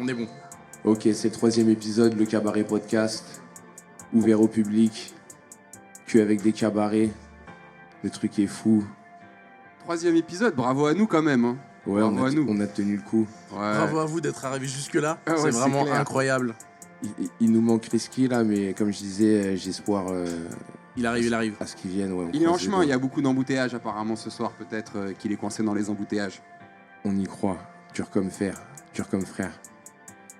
On est bon. Ok, c'est le 3e épisode, le Cabaret Podcast, ouvert au public, avec des cabarets. Le truc est fou. 3e épisode, bravo à nous quand même. Hein. Ouais, bravo à nous. On a tenu le coup. Ouais. Bravo à vous d'être arrivé jusque-là. Ah ouais, c'est vraiment clair. incroyable. Il nous manque Risky là, mais comme je disais, j'espoir Il arrive. à ce qu'il vienne. Ouais, Il est en chemin, il y a beaucoup d'embouteillages apparemment ce soir, peut-être qu'il est coincé dans les embouteillages. On y croit, dur comme fer, dur comme frère.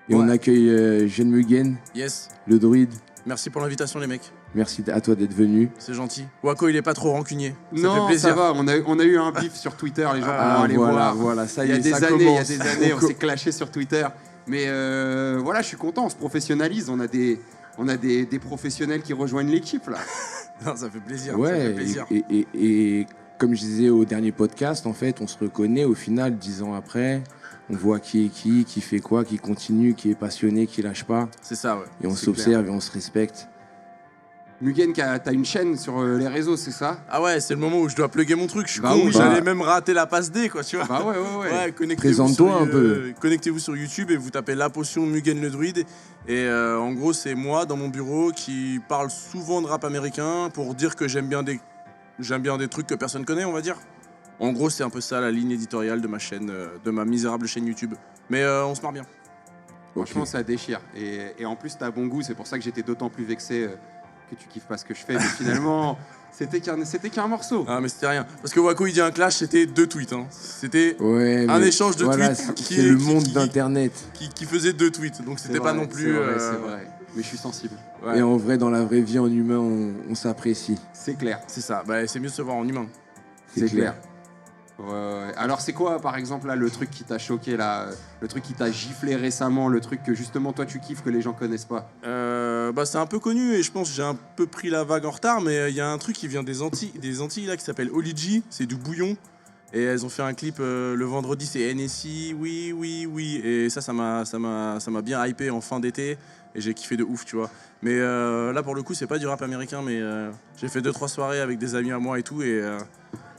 Et Ouais. on accueille Jeune Mugen, Yes. le druide. Merci pour l'invitation, les mecs. Merci à toi d'être venu. C'est gentil. Wako, il est pas trop rancunier. Ça Non, fait plaisir. ça va, on a eu un bif sur Twitter, les gens vont aller voilà, voir. voilà, ça Il y y a est, des ça années, commence. on s'est clashé sur Twitter. Mais voilà, je suis content, on se professionnalise, on a des professionnels qui rejoignent l'équipe là. Non, ça fait plaisir. Ça Ouais, fait plaisir. et comme je disais au dernier podcast, en fait, on se reconnaît au final, 10 ans après. On voit qui est qui fait quoi, qui continue, qui est passionné, qui lâche pas. C'est ça, ouais. Et on C'est s'observe et on se respecte. Mugen, t'as une chaîne sur les réseaux, c'est ça? Ah ouais, c'est le moment où je dois plugger mon truc. Je suis Bah con, oui. j'allais Bah. même rater la passe D, quoi, tu vois. Bah ouais. Connectez-vous Présente-toi sur, un peu. Connectez-vous sur YouTube et vous tapez La Potion Mugen le Druide. Et en gros, c'est moi dans mon bureau qui parle souvent de rap américain pour dire que j'aime bien des trucs que personne connaît, on va dire. En gros, c'est un peu ça la ligne éditoriale de ma chaîne, de ma misérable chaîne YouTube. Mais on se marre bien. Franchement, ça déchire. Et en plus, t'as bon goût, c'est pour ça que j'étais d'autant plus vexé que tu kiffes pas ce que je fais. Mais finalement, c'était qu'un morceau. Ah, mais c'était rien. Parce que Wako, il dit un clash, c'était 2 tweets. Hein. C'était Ouais, un mais échange de voilà, tweets c'est le monde d'Internet. qui faisait 2 tweets. Donc c'était pas non plus. C'est vrai. Mais je suis sensible. Ouais. Et en vrai, dans la vraie vie, en humain, on s'apprécie. C'est clair. C'est ça. Bah, c'est mieux de se voir en humain. C'est clair. Ouais. Alors c'est quoi par exemple là le truc qui t'a choqué là, le truc qui t'a giflé récemment, le truc que justement toi tu kiffes que les gens connaissent pas? Bah, c'est un peu connu et je pense que j'ai un peu pris la vague en retard, mais il y a un truc qui vient des Antilles là qui s'appelle Oligi, c'est du bouillon et elles ont fait un clip le vendredi, c'est NSI, oui et ça m'a bien hypé en fin d'été et j'ai kiffé de ouf, tu vois. Mais là pour le coup c'est pas du rap américain, mais j'ai fait 2-3 soirées avec des amis à moi et tout et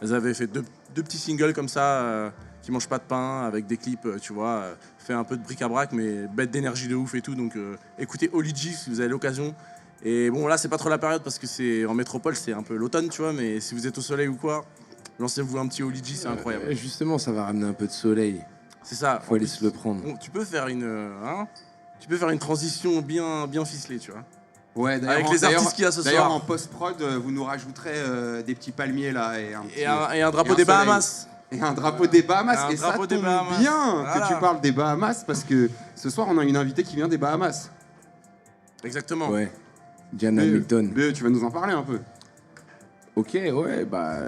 elles avaient fait deux petits singles comme ça qui mangent pas de pain avec des clips, tu vois, fait un peu de bric-à-brac mais bête d'énergie de ouf et tout. Donc écoutez Oligi si vous avez l'occasion. Et bon là c'est pas trop la période parce que c'est en métropole, c'est un peu l'automne, tu vois, mais si vous êtes au soleil ou quoi, lancez-vous un petit Oligi, c'est incroyable. Justement, ça va ramener un peu de soleil. C'est ça. Faut aller se le prendre. Bon, tu peux faire une transition bien ficelée, tu vois. Ouais, Avec les artistes qu'il y a ce D'ailleurs soir. en post-prod, vous nous rajouterez des petits palmiers là et Et un drapeau des soleil. Bahamas. Et un drapeau des Bahamas. Un Et ça drapeau des tombe Bahamas. bien Voilà. que tu parles des Bahamas parce que ce soir on a une invitée qui vient des Bahamas. Exactement. Ouais. Diana Milton. Mais tu vas nous en parler un peu. Ok, ouais, bah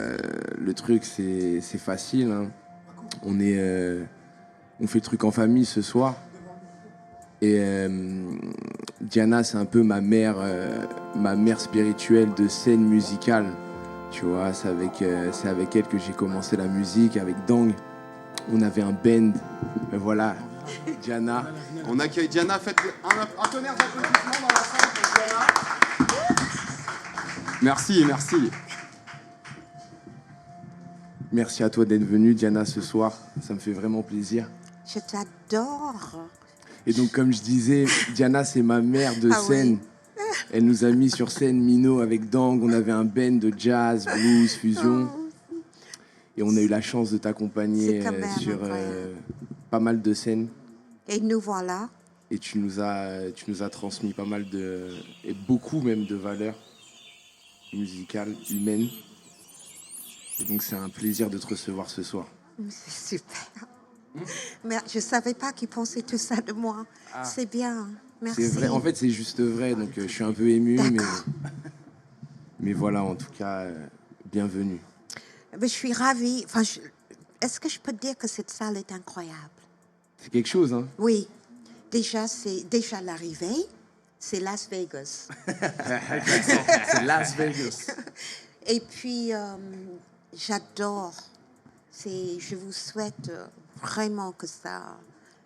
le truc c'est facile. Hein. On fait le truc en famille ce soir. Et Diana, c'est un peu ma mère spirituelle de scène musicale. Tu vois, c'est avec elle que j'ai commencé la musique, avec Dang. On avait un band. Et voilà, Diana. On accueille Diana, faites un tonnerre d'applaudissements dans la salle pour Diana. Merci. Merci à toi d'être venue, Diana, ce soir. Ça me fait vraiment plaisir. Je t'adore. Et donc, comme je disais, Diana, c'est ma mère de Ah scène. Elle nous a mis sur scène Mino avec Dang. On avait un band de jazz, blues, fusion. Et on a eu la chance de t'accompagner C'est quand même sur incroyable. pas mal de scènes. Et nous voilà. Et tu nous as transmis pas mal et beaucoup même de valeurs musicales, humaines. Et donc, c'est un plaisir de te recevoir ce soir. C'est super. Mais je ne savais pas qu'ils pensaient tout ça de moi. C'est bien. Merci. C'est vrai, en fait, c'est juste vrai. Donc, je suis un peu ému, D'accord. mais voilà, en tout cas, bienvenue. Mais je suis ravie. Enfin, est-ce que je peux te dire que cette salle est incroyable? C'est quelque chose, hein? Oui. Déjà, c'est déjà l'arrivée. C'est Las Vegas. C'est Las Vegas. Et puis, j'adore. Je vous souhaite vraiment que ça...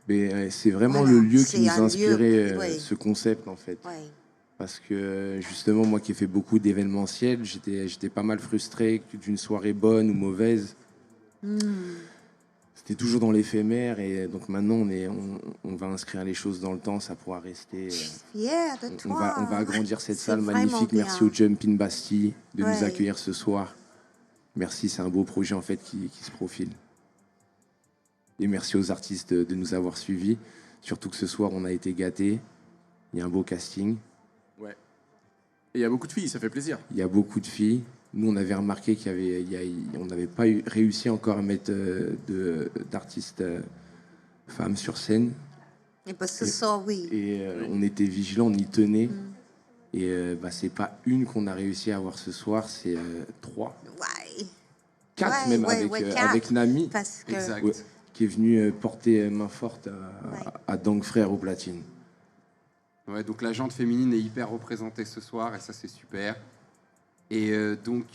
Mais c'est vraiment Voilà, le lieu c'est qui nous un a lieu, inspiré oui. ce concept, en fait. Ouais. Parce que, justement, moi qui ai fait beaucoup d'événementiels, j'étais pas mal frustré d'une soirée bonne ou mauvaise. C'était toujours dans l'éphémère et donc maintenant on va inscrire les choses dans le temps, ça pourra rester. Je suis fière de toi. On va agrandir cette C'est salle vraiment magnifique. bien. Merci au Jumpin Bastille de nous Ouais. accueillir ce soir. Merci, c'est un beau projet en fait qui se profile. Et merci aux artistes de nous avoir suivis. Surtout que ce soir on a été gâtés. Il y a un beau casting. Ouais. Et il y a beaucoup de filles, ça fait plaisir. Il y a beaucoup de filles. Nous, on avait remarqué on n'avait pas réussi encore à mettre d'artistes femmes sur scène. Et parce que ça, oui. Et on était vigilants, on y tenait. Et c'est pas une qu'on a réussi à avoir ce soir, c'est 3. Ouais. 4 Ouais, même ouais, avec, ouais, 4. avec Nami, Parce que Exact. ouais, qui est venu porter main forte à Dang Frère au platine. Ouais, donc la jante féminine est hyper représentée ce soir et ça c'est super. Et donc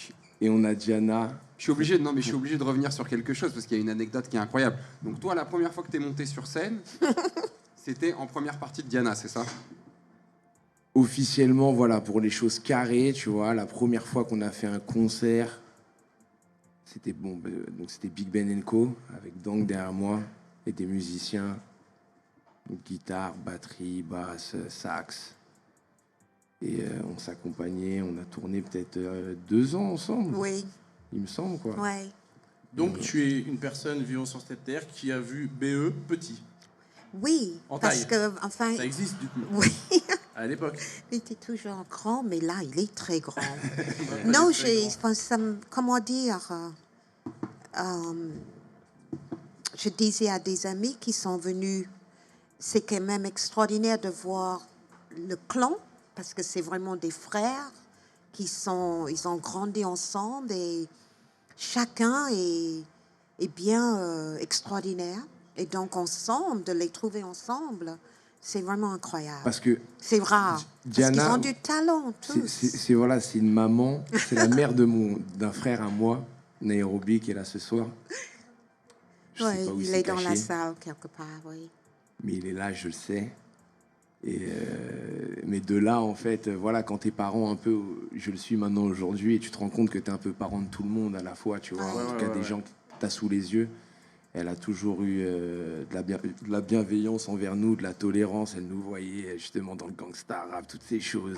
Et on a Diana. je suis obligé de revenir sur quelque chose parce qu'il y a une anecdote qui est incroyable. Donc toi, la première fois que tu es monté sur scène, c'était en première partie de Diana, c'est ça? Officiellement, voilà, pour les choses carrées, tu vois, la première fois qu'on a fait un concert, c'était donc c'était Big Ben Co avec Dang derrière moi et des musiciens, donc guitare, batterie, basse, sax. Et on s'accompagnait, on a tourné peut-être 2 ans ensemble, oui, il me semble, quoi. ouais. Donc tu es une personne vivant sur cette terre qui a vu BE petit. Oui, En parce taille. que, enfin, Ça existe du coup, oui, à l'époque. il était toujours grand, mais là, il est très grand. Non, comment dire, je disais à des amis qui sont venus, c'est quand même extraordinaire de voir le clan, parce que c'est vraiment des frères ils ont grandi ensemble et chacun est bien extraordinaire. Et donc ensemble, de les trouver ensemble, c'est vraiment incroyable. Parce que C'est rare. Diana, parce qu'ils ont du talent, tous. c'est une maman, c'est la mère d'un frère à moi, Nairobi, qui est là ce soir. Je sais Ouais, pas où il s'est est dans la caché, salle quelque part, oui. mais il est là, je le sais. Et mais de là, en fait, voilà, quand t'es parent un peu, je le suis maintenant aujourd'hui, et tu te rends compte que t'es un peu parent de tout le monde à la fois, tu vois, en tout cas des gens que t'as sous les yeux. Elle a toujours eu de la bienveillance envers nous, de la tolérance. Elle nous voyait justement dans le gangsta rap, toutes ces choses,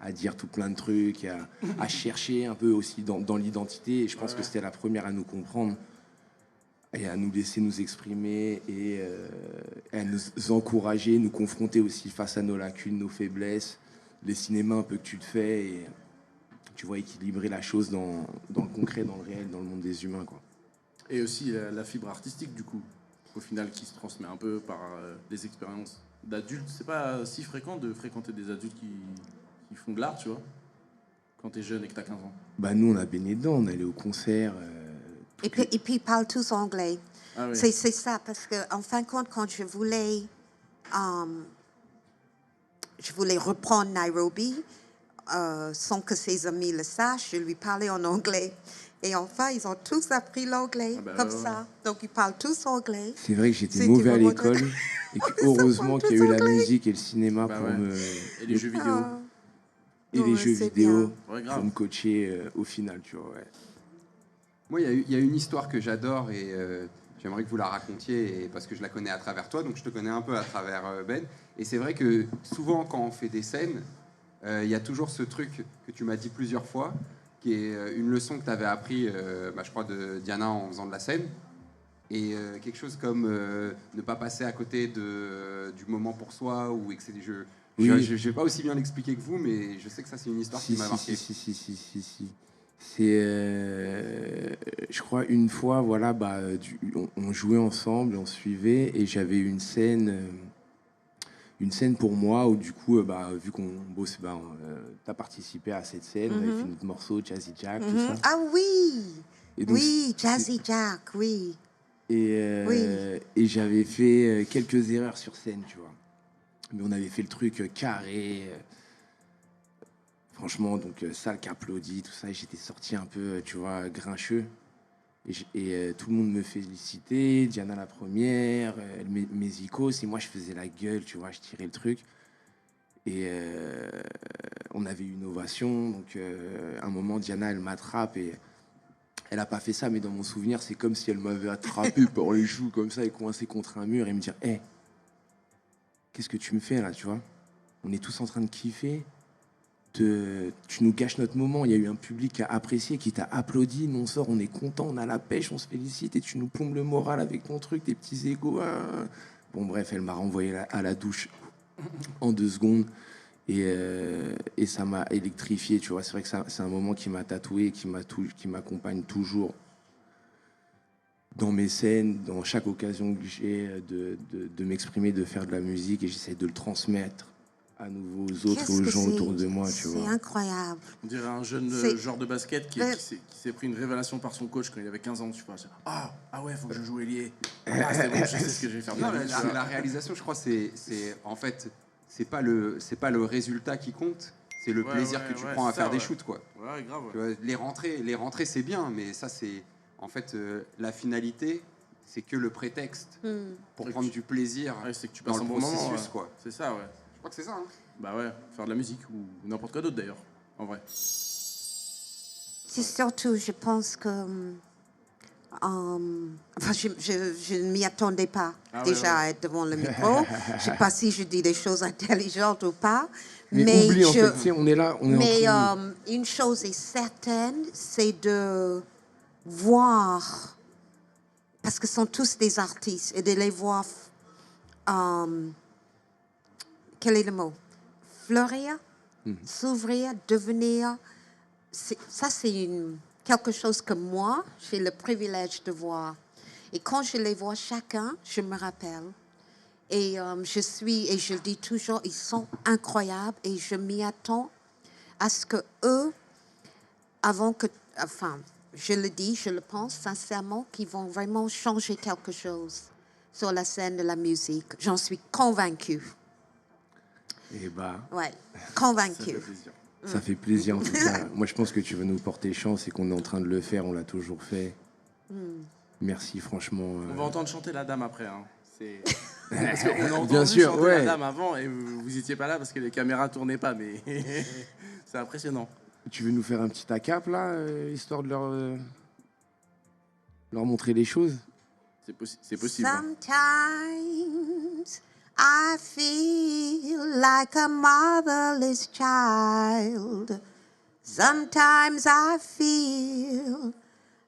à dire tout plein de trucs, à chercher un peu aussi dans l'identité. Et je pense que c'était la première à nous comprendre et à nous laisser nous exprimer et à nous encourager, nous confronter aussi face à nos lacunes, nos faiblesses, les cinémas un peu que tu te fais et tu vois équilibrer la chose dans le concret, dans le réel, dans le monde des humains, quoi. Et aussi la fibre artistique, du coup, au final, qui se transmet un peu par des expériences d'adultes. C'est pas si fréquent de fréquenter des adultes qui font de l'art, tu vois, quand t'es jeune et que t'as 15 ans. Bah nous, on a baigné dedans, on allait au concert. Et puis ils parlent tous anglais. Ah oui. C'est ça, parce que en fin de compte, quand je voulais reprendre Nairobi, sans que ses amis le sachent, je lui parlais en anglais. Et enfin, ils ont tous appris l'anglais, comme ça. Donc, ils parlent tous anglais. C'est vrai que j'étais C'était mauvais à vraiment l'école très- et que heureusement qu'il y a eu la musique et le cinéma Bah pour ouais. me... Et les jeux vidéo. Ah. Et les Ouais, jeux c'est vidéo bien. Ouais, grave. pour me coacher au final, tu vois, ouais. Moi, il y a une histoire que j'adore et j'aimerais que vous la racontiez parce que je la connais à travers toi, donc je te connais un peu à travers Ben. Et c'est vrai que souvent, quand on fait des scènes, il y a toujours ce truc que tu m'as dit plusieurs fois, qui est une leçon que tu avais appris, je crois, de Diana en faisant de la scène. Et quelque chose comme ne pas passer à côté du moment pour soi ou que c'est des jeux. Oui. Je vais pas aussi bien l'expliquer que vous, mais je sais que ça, c'est une histoire qui m'a marqué. Si. C'est, je crois, une fois, voilà, on jouait ensemble, on suivait, et j'avais une scène pour moi où du coup, vu qu'on bosse, t'as participé à cette scène, on avait fait notre morceau, Jazzy Jack, tout ça. Ah oui, Et donc, oui, Jazzy Jack, oui. Et j'avais fait quelques erreurs sur scène, tu vois. Mais on avait fait le truc carré. Franchement, donc salle qui applaudit, tout ça. Et j'étais sorti un peu, tu vois, grincheux. Et tout le monde me félicitait. Diana la première, mes icos. Et moi, je faisais la gueule, tu vois, je tirais le truc. Et on avait une ovation. Donc, à un moment, Diana, elle m'attrape et Elle a pas fait ça, mais dans mon souvenir, c'est comme si elle m'avait attrapé par les joues comme ça et coincé contre un mur et me dire, hé, qu'est-ce que tu me fais là, tu vois? On est tous en train de kiffer. Tu nous gâches notre moment. Il y a eu un public qui a apprécié, qui t'a applaudi. Nous, on sort, on est content, on a la pêche, on se félicite et tu nous plombes le moral avec ton truc, tes petits égos. Hein. Bon, bref, elle m'a renvoyé à la douche en 2 secondes et ça m'a électrifié. Tu vois, c'est vrai que c'est un moment qui m'a tatoué, qui m'accompagne toujours dans mes scènes, dans chaque occasion que j'ai de m'exprimer, de faire de la musique et j'essaie de le transmettre à nouveau aux autres, aux gens autour de moi, tu vois. C'est incroyable. On dirait un jeune joueur de basket qui s'est pris une révélation par son coach quand il avait 15 ans, tu vois. Ah ouais, faut que je joue ailier. Ah, c'est bon, je sais ce que je vais faire. Non, la réalisation, je crois, c'est en fait, c'est pas le résultat qui compte, c'est le plaisir que tu prends à faire des shoots, quoi. Ouais, grave. Tu vois, les rentrées, c'est bien, mais ça, c'est en fait la finalité, c'est que le prétexte pour prendre du plaisir c'est que tu dans passes le un bon processus, moment, quoi. C'est ça, ouais. Je crois que c'est ça. Hein. Bah ouais, faire de la musique ou n'importe quoi d'autre d'ailleurs, en vrai. C'est surtout, je pense que... enfin, je ne m'y attendais pas à être devant le micro. Je ne sais pas si je dis des choses intelligentes ou pas. Mais oublie, en fait, on est là, on est mais entre nous. une chose est certaine, c'est de voir, parce que ce sont tous des artistes, et de les voir, quel est le mot? Fleurir, s'ouvrir, devenir. Ça, c'est quelque chose que moi, j'ai le privilège de voir. Et quand je les vois chacun, je me rappelle. Et je le dis toujours, ils sont incroyables et je m'y attends à ce que eux, je le dis, je le pense sincèrement, qu'ils vont vraiment changer quelque chose sur la scène de la musique. J'en suis convaincue. Eh bah, ouais, convaincue. Ça fait plaisir en tout cas. Moi, je pense que tu veux nous porter chance et qu'on est en train de le faire. On l'a toujours fait. Merci, franchement. On va entendre chanter la dame après. Hein. Parce qu'on a entendu Bien sûr, chanter ouais. la dame avant et vous étiez pas là parce que les caméras tournaient pas, mais c'est impressionnant. Tu veux nous faire un petit ACAP là, histoire de leur montrer les choses? C'est possible. Sometimes I feel like a motherless child. Sometimes I feel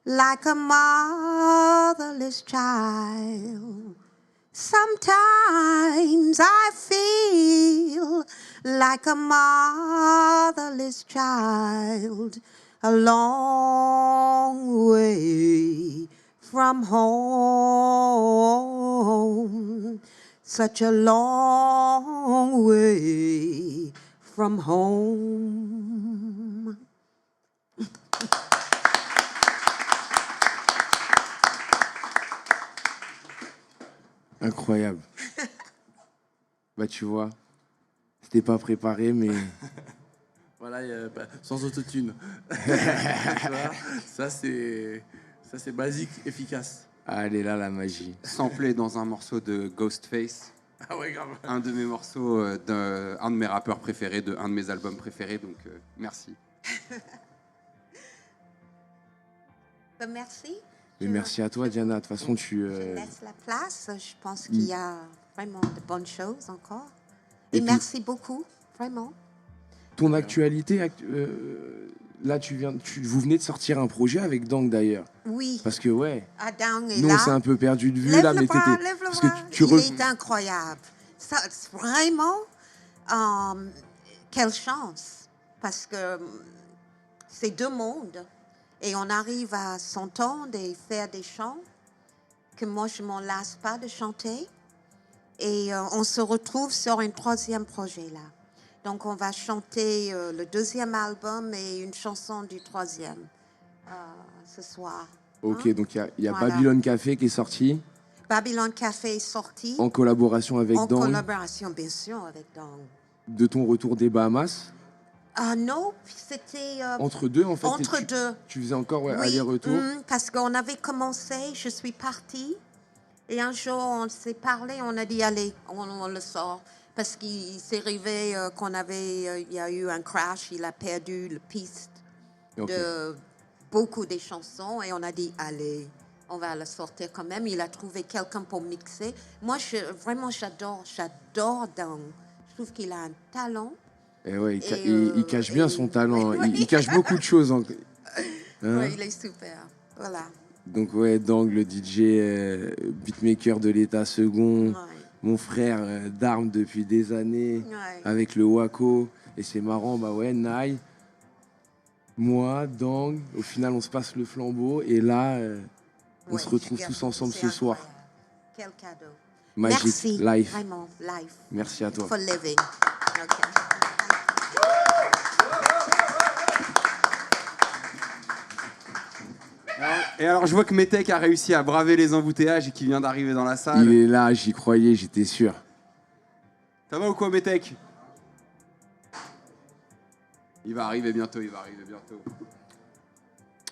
like a motherless child. Sometimes I feel like a motherless child, a long way from home. Such a long way from home. Incroyable. Bah tu vois, c'était pas préparé, mais... Voilà, sans autotune. Ça c'est basique, efficace. Ah, elle est là, la magie. Samplé dans un morceau de Ghostface. Ah ouais, grave. Un de mes morceaux, un de mes rappeurs préférés, de un de mes albums préférés, donc merci. Merci. Mais merci à toi, Diana. De toute façon, Je laisse la place. Je pense qu'il y a vraiment de bonnes choses encore. Et merci beaucoup, vraiment. Ton actualité, là, vous venez de sortir un projet avec Dang d'ailleurs. Oui. Parce que, ouais, Dang est nous, là. on s'est un peu perdu de vue Lève là, le mais bras, t'étais. lève le Parce bras. que Il est incroyable. Ça, vraiment, quelle chance. Parce que c'est 2 mondes. Et on arrive à s'entendre et faire des chants que moi, je ne m'en lasse pas de chanter. Et on se retrouve sur un 3e projet là. Donc, on va chanter le 2e album et une chanson du 3e ce soir. Ok, donc il y a Voilà. Babylon Café qui est sorti. Babylon Café est sorti. En collaboration avec En Dang. collaboration, bien sûr, avec Dang. De ton retour des Bahamas. Non, c'était... Entre deux, en fait. Entre deux. Tu faisais encore Oui, aller-retour. parce qu'on avait commencé, je suis partie. Et un jour, on s'est parlé, on a dit, allez, on le sort. Parce qu'il s'est arrivé il y a eu un crash, il a perdu la piste de beaucoup des chansons et on a dit, allez, on va la sortir quand même. Il a trouvé quelqu'un pour mixer. Moi, vraiment, j'adore Dang. Je trouve qu'il a un talent. Et ouais, il cache bien son talent. Ouais. Il cache beaucoup de choses. Hein. Ouais, il est super. Voilà. Donc ouais, Dang, le DJ beatmaker de l'État second, Ouais. mon frère d'armes depuis des années, Ouais. avec le Waco. Et c'est marrant, bah ouais, Nai, moi, Dang, au final on se passe le flambeau. Et là, on Ouais, se retrouve super. tous ensemble C'est ce soir. incroyable. Quel cadeau. Magique, Merci. live. Vraiment, life. Merci à toi. For living. Ok. Et alors, je vois que Metek a réussi à braver les embouteillages et qu'il vient d'arriver dans la salle. Il est là, j'y croyais, j'étais sûr. Ça va ou quoi, Metek? Il va arriver bientôt.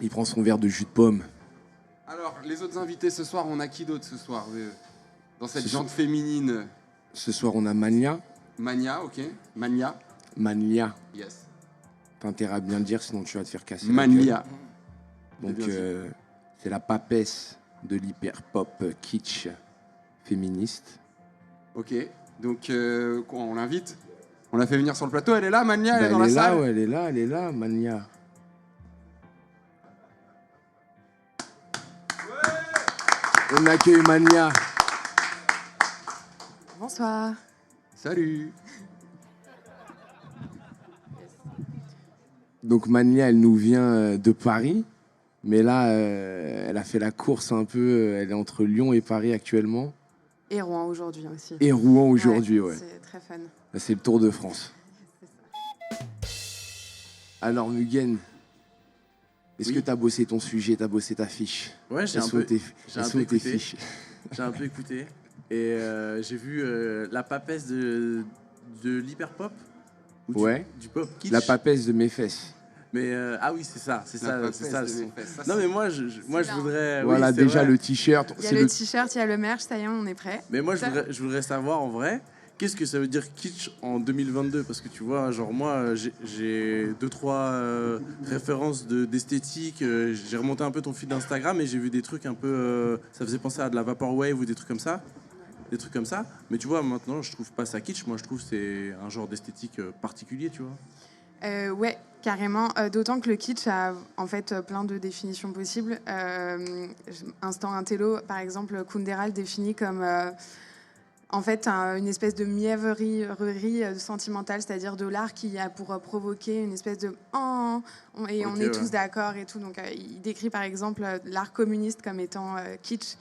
Il prend son verre de jus de pomme. Alors, les autres invités ce soir, on a qui d'autre ce soir dans cette Ce jante féminine? Ce soir, on a Mania. Mania, ok. Mania, Mania. yes. T'as intérêt à bien le dire, sinon tu vas te faire casser. la Mania. gueule. Donc, Bien dit. c'est la papesse de l'hyper-pop kitsch féministe. Ok. Donc, quoi, on l'invite? On l'a fait venir sur le plateau. Elle est là, Mania? Elle est dans la là, salle? ouais, elle est là, Mania. On accueille Mania. Bonsoir. Salut. Donc Mania, elle nous vient de Paris, mais là, elle a fait la course un peu. Elle est entre Lyon et Paris actuellement, Et Rouen aujourd'hui aussi. et Rouen aujourd'hui, ouais. C'est très fun. Là, c'est le Tour de France. Alors Mugen, est-ce Oui. que t'as bossé ton sujet, t'as bossé ta fiche? Ouais, j'ai Elles un sont peu, tes- j'ai elles un sont peu tes écouté. fiches. J'ai un peu écouté. Et j'ai vu la papesse de l'hyperpop. Ou Ouais. Du pop kitsch. La papesse de mes fesses. Mais ah oui, c'est ça, c'est ça, c'est ça. le son. Non mais moi, je bien. voudrais. Voilà, oui, c'est déjà vrai. le t-shirt. Il y a c'est le t-shirt, il y a le merch, ça y est, on est prêt. Mais moi, Ça- je voudrais savoir en vrai, qu'est-ce que ça veut dire kitsch en 2022? Parce que tu vois, genre moi, j'ai 2-3 références d'esthétique. J'ai remonté un peu ton feed d'Instagram et j'ai vu des trucs un peu. Ça faisait penser à de la vaporwave ou des trucs comme ça. Des trucs comme ça. Mais tu vois, maintenant, je trouve pas ça kitsch. Moi, je trouve que c'est un genre d'esthétique particulier, tu vois. Ouais, carrément. D'autant que le kitsch a en fait plein de définitions possibles. Instant Intello, par exemple, Kundera le définit comme en fait une espèce de mièvrerie sentimentale, c'est-à-dire de l'art qui a pour provoquer une espèce de et on Ok, est ouais. tous d'accord et tout. Donc il décrit par exemple l'art communiste comme étant kitsch.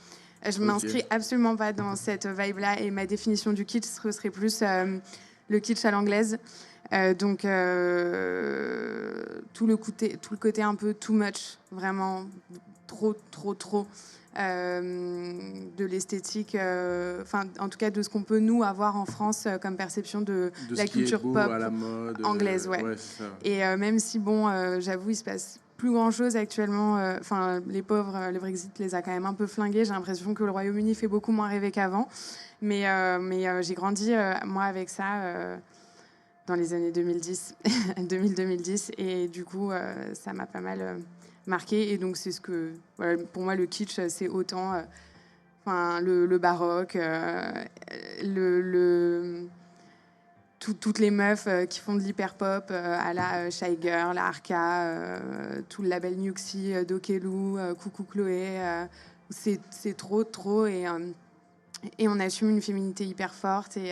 Je m'inscris absolument pas dans cette vibe-là et ma définition du kitsch serait plus le kitsch à l'anglaise. Donc tout le côté un peu too much, vraiment trop de l'esthétique, enfin en tout cas de ce qu'on peut nous avoir en France comme perception de De la ce qui est culture beau pop à la mode, anglaise, ouais. c'est ça. Et même si bon, j'avoue, il se passe plus grand chose actuellement. Enfin, les pauvres, le Brexit les a quand même un peu flingués. J'ai l'impression que le Royaume-Uni fait beaucoup moins rêver qu'avant. Mais j'ai grandi moi avec ça dans les années 2010, 2010, et du coup, ça m'a pas mal marqué. Et donc c'est ce que, voilà, pour moi, le kitsch, c'est autant, enfin, le baroque, toutes les meufs qui font de l'hyper-pop à la Shy Girl, la Arca, tout le label Nuxi, Dokelou, Coucou Chloé. C'est trop et on assume une féminité hyper forte et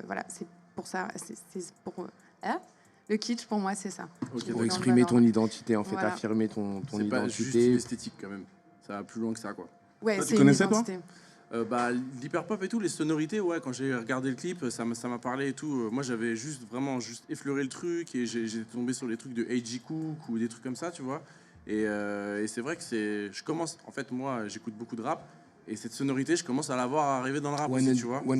voilà, c'est pour ça. Le kitsch, pour moi, c'est ça. Ok, Pour donc exprimer ton identité, en fait, Voilà. affirmer ton c'est pas juste identité. une esthétique quand même. Ça va plus loin que ça, quoi. Ouais, Toi, tu c'est une connaissais, toi identité. L'hyperpop et tout, les sonorités, ouais, quand j'ai regardé le clip, ça m'a parlé et tout. Moi, j'avais juste effleuré le truc et j'ai tombé sur les trucs de A.G. Cook ou des trucs comme ça, tu vois. Et c'est vrai que je commence, en fait, moi, j'écoute beaucoup de rap et cette sonorité, je commence à la voir arriver dans le rap aussi, tu vois. 100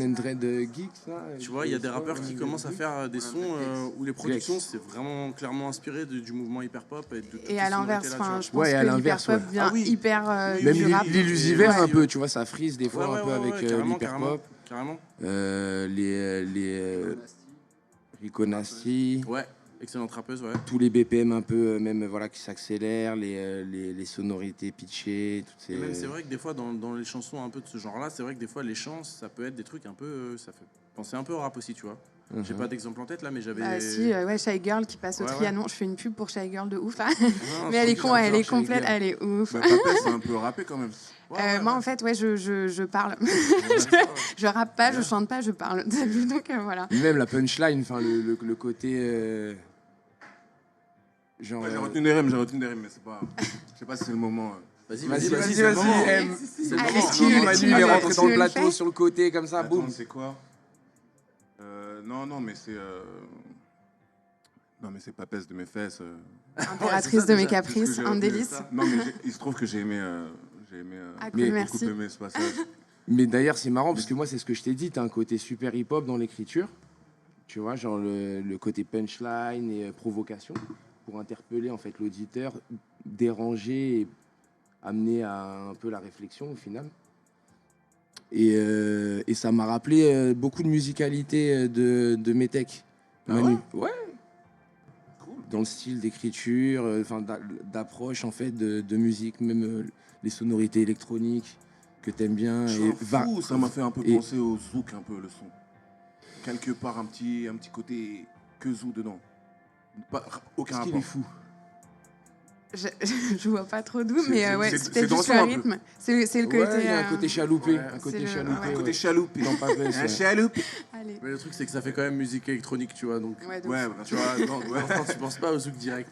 Geeks, là. Tu vois, il y a des rappeurs qui commencent à faire des sons où les productions, c'est vraiment clairement inspiré du mouvement hyper-pop. Et à l'inverse, enfin, je pense Ouais, à que l'inverse, l'hyper-pop vient Ah oui. hyper Même du rap. l'illusiver Ouais. un peu, tu vois, ça frise des fois un peu avec carrément, l'hyper-pop. Carrément. Les Rico Nasty. Ouais. Excellente rappeuse, ouais. Tous les BPM un peu, même voilà, qui s'accélèrent, les sonorités pitchées, toutes ces... Et même c'est vrai que des fois dans les chansons un peu de ce genre-là, c'est vrai que des fois les chants, ça peut être des trucs un peu, ça fait penser un peu au rap aussi, tu vois. J'ai pas d'exemple en tête là, mais j'avais. Bah si, ouais, Shy Girl qui passe au Ouais, Trianon. Je fais une pub pour Shy Girl de ouf là. Non, Mais elle est con, elle est Shy complète, Girl. elle est ouf. Bah, Papès, c'est un peu rappé quand même. Moi en fait, ouais, je parle. Je rappe pas, je chante pas, je parle. Donc voilà. Même la punchline, enfin le côté... genre... Ouais, j'ai retenu des rimes, mais c'est pas. Je sais pas si c'est le moment. Vas-y, c'est le moment. c'est le Allez, moment. tu Manu, le il est fais, rentré tu dans le le plateau fais. sur le côté, comme ça, Attends, boum. c'est quoi Non, mais c'est. Non, mais c'est Papès de mes fesses. Impératrice de mes C'est ce que caprices, j'ai un retenu. délice. Non, mais il se trouve que j'ai aimé. Ah cool, Mais- merci. beaucoup aimé ce passage. Mais d'ailleurs, c'est marrant parce que moi, c'est ce que je t'ai dit. T'as un côté super hip-hop dans l'écriture. Tu vois, genre le côté punchline et provocation pour interpeller en fait l'auditeur, déranger et amener à un peu la réflexion au final. Et ça m'a rappelé beaucoup de musicalité de Metek. Manu. Ouais. Dans le style d'écriture, enfin d'approche en fait de musique, même les sonorités électroniques que t'aimes bien. Je Et suis fou, ça m'a fait un peu et- penser au zouk, un peu le son. Quelque part, un petit côté que zouk dedans. Pas, aucun Qu'est-ce qu'il rapport. est fou. Je vois pas trop d'où, C'est- mais ouais, c'est- c'est c'est peut-être juste dansant le un peu. rythme. C'est le côté. Ouais, il y a un côté chaloupé. ouais, un c'est côté le- chaloupé. ouais. ouais. Côté chaloupe. Dans Papès, Un ouais. chaloupe. Allez. Mais le truc, c'est que ça fait quand même musique électronique, tu vois. Donc, Ouais, de Ouais, ouf. tu vois, dans l'instant, tu penses pas au zouk direct.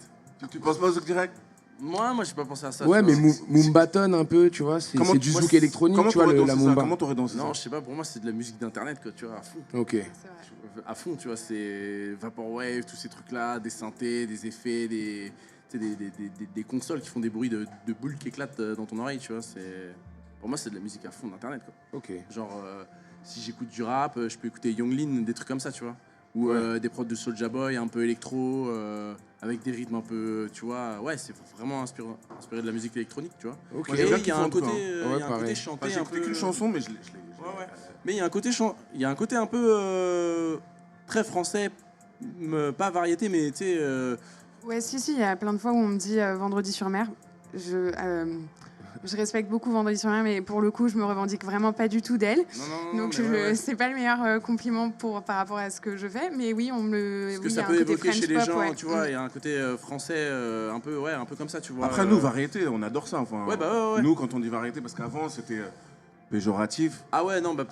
tu penses pas au zouk direct Moi, j'ai pas pensé à ça. Ouais, tu mais vois. Moombaton un peu, tu vois, c'est du moi, zouk électronique, comment tu vois, t'aurais la dansé ça Moomba. Comment t'aurais dansé ça Non, je sais pas, pour moi, c'est de la musique d'internet, quoi, tu vois, à fond. Ok. C'est vrai. À fond, tu vois, c'est Vaporwave, tous ces trucs-là, des synthés, des effets, tu sais, des consoles qui font des bruits de boules qui éclatent dans ton oreille, tu vois. Pour moi, c'est de la musique à fond d'internet, quoi. Ok. Genre, si j'écoute du rap, je peux écouter Younglin, des trucs comme ça, tu vois. Ou des prods de Soulja Boy, un peu électro, avec des rythmes un peu, tu vois. Ouais, c'est vraiment inspiré de la musique électronique, tu vois. Ok. Moi, Et j'aime bien il y a qu'ils un font côté, un peu, il y a Ouais, un pareil. côté chanté, J'ai un écouté peu. qu'une chanson, mais je l'ai. Ouais, ouais. Mais il y a un côté un peu très français, pas variété, mais tu sais. Ouais, si, il y a plein de fois où on me dit Vendredi sur mer. Je respecte beaucoup Vendredi sur mer, mais pour le coup, je me revendique vraiment pas du tout d'elle. Non, Donc, mais ouais. c'est pas le meilleur compliment par rapport à ce que je fais, mais oui, on me le. Parce que Oui, il y ça a un peut côté évoquer chez les French gens, pop, ouais. tu vois, il y a un côté français un peu comme ça, tu vois. Après, nous, variété, on adore ça. Enfin, Ouais, bah ouais. Nous, quand on dit variété, parce qu'avant, c'était péjoratif. Ah ouais, non, bah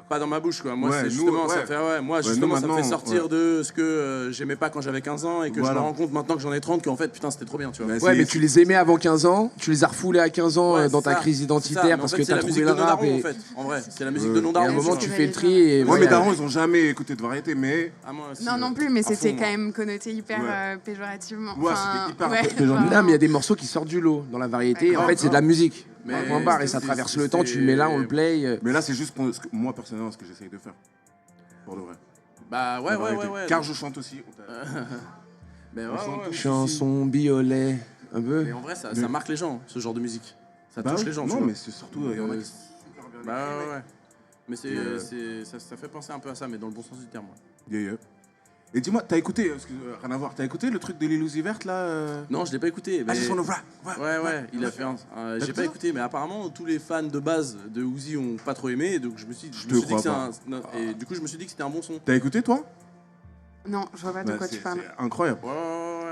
pas dans ma bouche, quoi. Moi, Ouais, c'est nous, justement, ça ouais. fait, ouais, moi, Ouais, justement, nous, ça me fait maintenant, sortir de ce que j'aimais pas quand j'avais 15 ans et que je Voilà. me rends compte maintenant que j'en ai 30 qu'en fait, putain, c'était trop bien, tu vois. Mais Ouais, c'est- mais tu les aimais avant 15 ans, tu les as refoulés à 15 ans Ouais, dans c'est ta ça, crise c'est ça. identitaire Mais en parce fait, que c'est t'as la trouvé musique le de nos rap. darons, Et en fait. En vrai, c'est la musique de Ouais. nos et à darons. un moment, c'est ce tu que fais le j'allais tri. Et Moi, voilà. mes darons, ils ont jamais écouté de variété, mais. Ah, moi aussi, Non, non plus, mais à c'était fond, quand moi. même connoté hyper Ouais. péjorativement. Ouais, Enfin, c'était hyper ouais. péjoratif. Non, mais il y a des morceaux qui sortent du lot dans la variété. Ouais, En grave, fait, c'est de la grave. musique. Mais Point barre, et ça c'est- traverse le temps. Tu le mets là, on le play. Mais là, c'est juste ce que moi, personnellement, ce que j'essaye de faire. Pour de vrai. Bah ouais, La ouais, variété. ouais. Car je chante aussi. Mais ouais, On chante ouais, tous. ouais. Chanson violet, un peu. Mais en vrai, ça Mais- marque les gens, ce genre de musique. Ça Bah touche oui. les gens, tu Non, vois. mais c'est surtout. Il y en a qui sont super bien Bah écrits, ouais, ouais. Mais ça fait penser un peu à ça, mais dans le bon sens du terme. Ouais. Yeah, yeah. Et dis-moi, t'as écouté, rien à voir, t'as écouté le truc de l'illusie verte là Non, je l'ai pas écouté. Ah, Mais... c'est son vrai. Ouais, il a fait un. J'ai écouté pas ça écouté, mais apparemment tous les fans de base de Uzi ont pas trop aimé, donc je me suis dit te que crois c'est pas. un. non, et du coup, je me suis dit que c'était un bon son. T'as écouté toi Non, je vois pas de Bah, quoi tu parles. c'est incroyable. Ouais.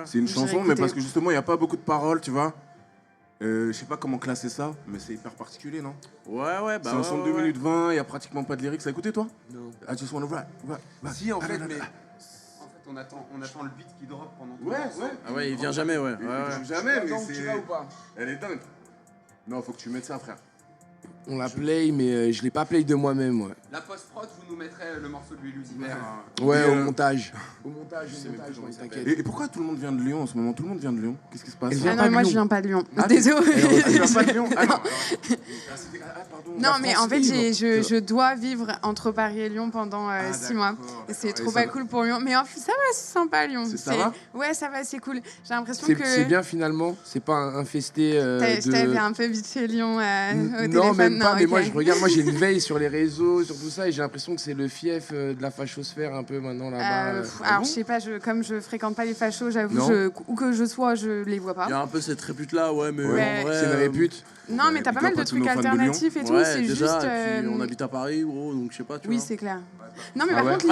C'est une J'irai chanson, mais écouter. parce que justement, il n'y a pas beaucoup de paroles, tu vois. Je sais pas comment classer ça, mais c'est hyper particulier, non Ouais, bah. C'est un son de 2 minutes 20, il n'y a pratiquement pas de lyrics. T'as écouté toi Non. I just wanna rap. Si, en fait, mais. En fait, on attend le beat qui drop pendant tout Ouais, le morceau. ouais. Ah ouais, il vient jamais, ouais. Jamais, mais Donc, tu vas ou c'est. pas Elle est dingue. Non, faut que tu mettes ça, frère. On la play, mais je l'ai pas play de moi-même. Ouais, La post-prod, vous nous mettrez le morceau de l'illusiver. ouais Et, au montage. Au montage, sais même plus comment il t'inquiète. Et pourquoi tout le monde vient de Lyon en ce moment? Tout le monde vient de Lyon. Qu'est-ce qui se passe Elle Ah vient non, pas mais de moi Lyon. je viens pas de Lyon. Ah, Désolé. Tu viens pas de Lyon Ah non. Pardon. Non, mais en fait, je je dois vivre entre Paris et Lyon pendant 6 mois. Et c'est trop pas cool pour Lyon. Mais en fait, ça va, c'est sympa Lyon. Ça va Ouais, ça va, c'est cool. J'ai l'impression C'est que c'est bien finalement, c'est pas infesté je de... t'avais un peu vite fait Lyon au Non, téléphone. même pas, mais ok. moi je regarde, moi j'ai une veille sur les réseaux, sur surtout ça, et j'ai l'impression que c'est le fief de la fachosphère un peu maintenant là-bas. Alors, je sais pas, comme je fréquente pas les fachos, j'avoue, Non. où que je sois, je les vois Il y pas. a un peu cette répute-là, ouais, mais Ouais. en vrai... C'est une répute. Non, mais t'as pas mal de Dis-toi pas tous trucs nos fans de Lyon. alternatifs et tout, Ouais, c'est déjà, juste... et puis on habite à Paris, gros, donc je sais pas, tu Oui, vois. c'est clair. Non, mais Ah par ouais contre,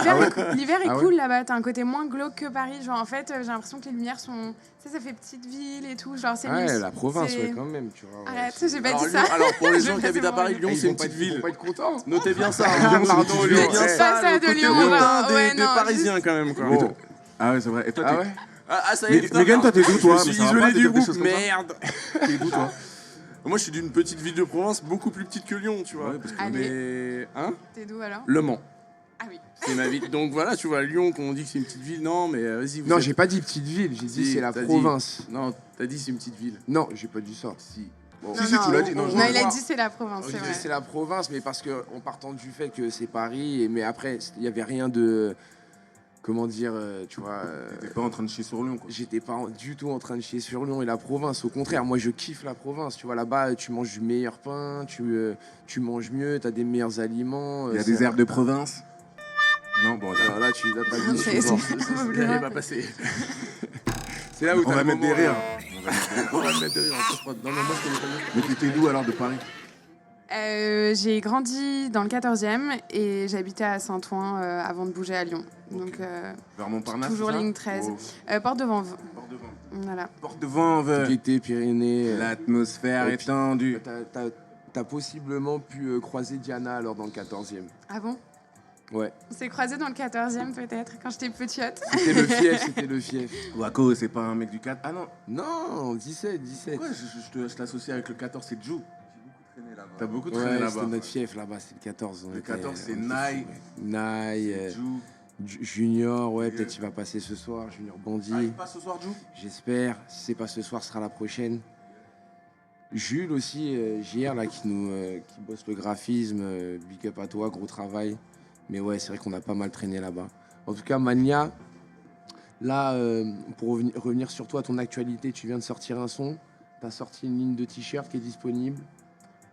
l'hiver est Ah ouais cool là-bas. T'as un côté moins glauque que Paris. Genre, en fait, j'ai l'impression que les lumières sont. Tu sais, ça fait petite ville et tout. Genre, c'est Ouais, luxe. la province, C'est- ouais, quand même, tu vois. ouais, Arrête, c'est- j'ai pas Alors, dit ça. Lyon- alors, pour les Je gens vais qui habitent à passer Paris, mon Lyon, Ils c'est vont une pas petite être- ils ville. vont pas être contents. Notez bien ça. Ah, Lyon, pardon, c'est Lyon, bien ouais. Ça, de le Lyon, côté genre, hautain ouais, des non, Parisiens, quand même, quoi. Mais toi- Ah ouais, c'est vrai. Et toi, Ah t'es- ouais Ah, ça y est, putain, Megan, toi, t'es d'où, toi? Je Mais suis ça va pas isolé de du dire des groupe, choses comme ça. merde. T'es d'où, toi? Moi, je suis d'une petite ville de province, beaucoup plus petite que Lyon, tu vois. Ouais, parce que- Allez. Mais... Hein? T'es d'où alors? Le Mans. Ah oui. C'est ma ville. Donc voilà, tu vois, Lyon, quand on dit que c'est une petite ville, non, mais vas-y. vous Non, êtes- j'ai pas dit petite ville, j'ai dit Si, c'est la t'as dit. province. Non, t'as dit c'est une petite ville. Non, j'ai pas dit ça. Si. Non, Si, tu l'as dit. Non, je Non, vois. il a dit c'est la province, J'ai c'est dit vrai. c'est la province, mais parce que en partant du fait que c'est Paris, mais après il y avait rien de, comment dire, tu vois, T'es pas en train de chier sur Lyon, quoi. j'étais pas du tout en train de chier sur Lyon et la province. Au contraire, moi je kiffe la province. Tu vois là-bas, tu manges du meilleur pain, tu manges mieux, t'as des meilleurs aliments. Il y a des herbes de province. Non, bon, Alors là, tu l'as pas dit. C'est- souvent. Il va passer. C'est là où on t'as va le mettre des moment, rires. On va le mettre derrière en post-prod. Non, mais moi, je connais pas bien. Mais tu t'es d'où alors de Paris? J'ai grandi dans le 14e et j'habitais à Saint-Ouen avant de bouger à Lyon. Donc, Vers Montparnasse? toujours c'est ça? ligne 13. Oh, Porte de Vanves. Port-de-Vent. Voilà. Port-de-Vent, Égalité, Pyrénées. l'atmosphère et est puis- tendue. T'as possiblement pu croiser Diana alors dans le 14e. Ah bon? Ouais. On s'est croisés dans le 14e peut-être, quand j'étais petite. C'était le fief, c'était le fief. Waco, c'est pas un mec du 4. Ah non, Non, 17. pourquoi je t'associe avec le 14, c'est Jou. T'as beaucoup traîné Ouais, là-bas. c'était notre fief là-bas, c'est le 14. Le 14, c'est Nai. Nai, Jou. Junior, ouais, peut-être il va passer ce soir. Junior Bandit, Ah, il passe ce soir, Jou? j'espère. Si c'est pas ce soir, ce sera la prochaine. Jules aussi, JR, là, qui bosse le graphisme. Big up à toi, gros travail. Mais ouais, c'est vrai qu'on a pas mal traîné là-bas. En tout cas, Mania, là, pour revenir sur toi, ton actualité, tu viens de sortir un son. T'as sorti une ligne de t-shirt qui est disponible.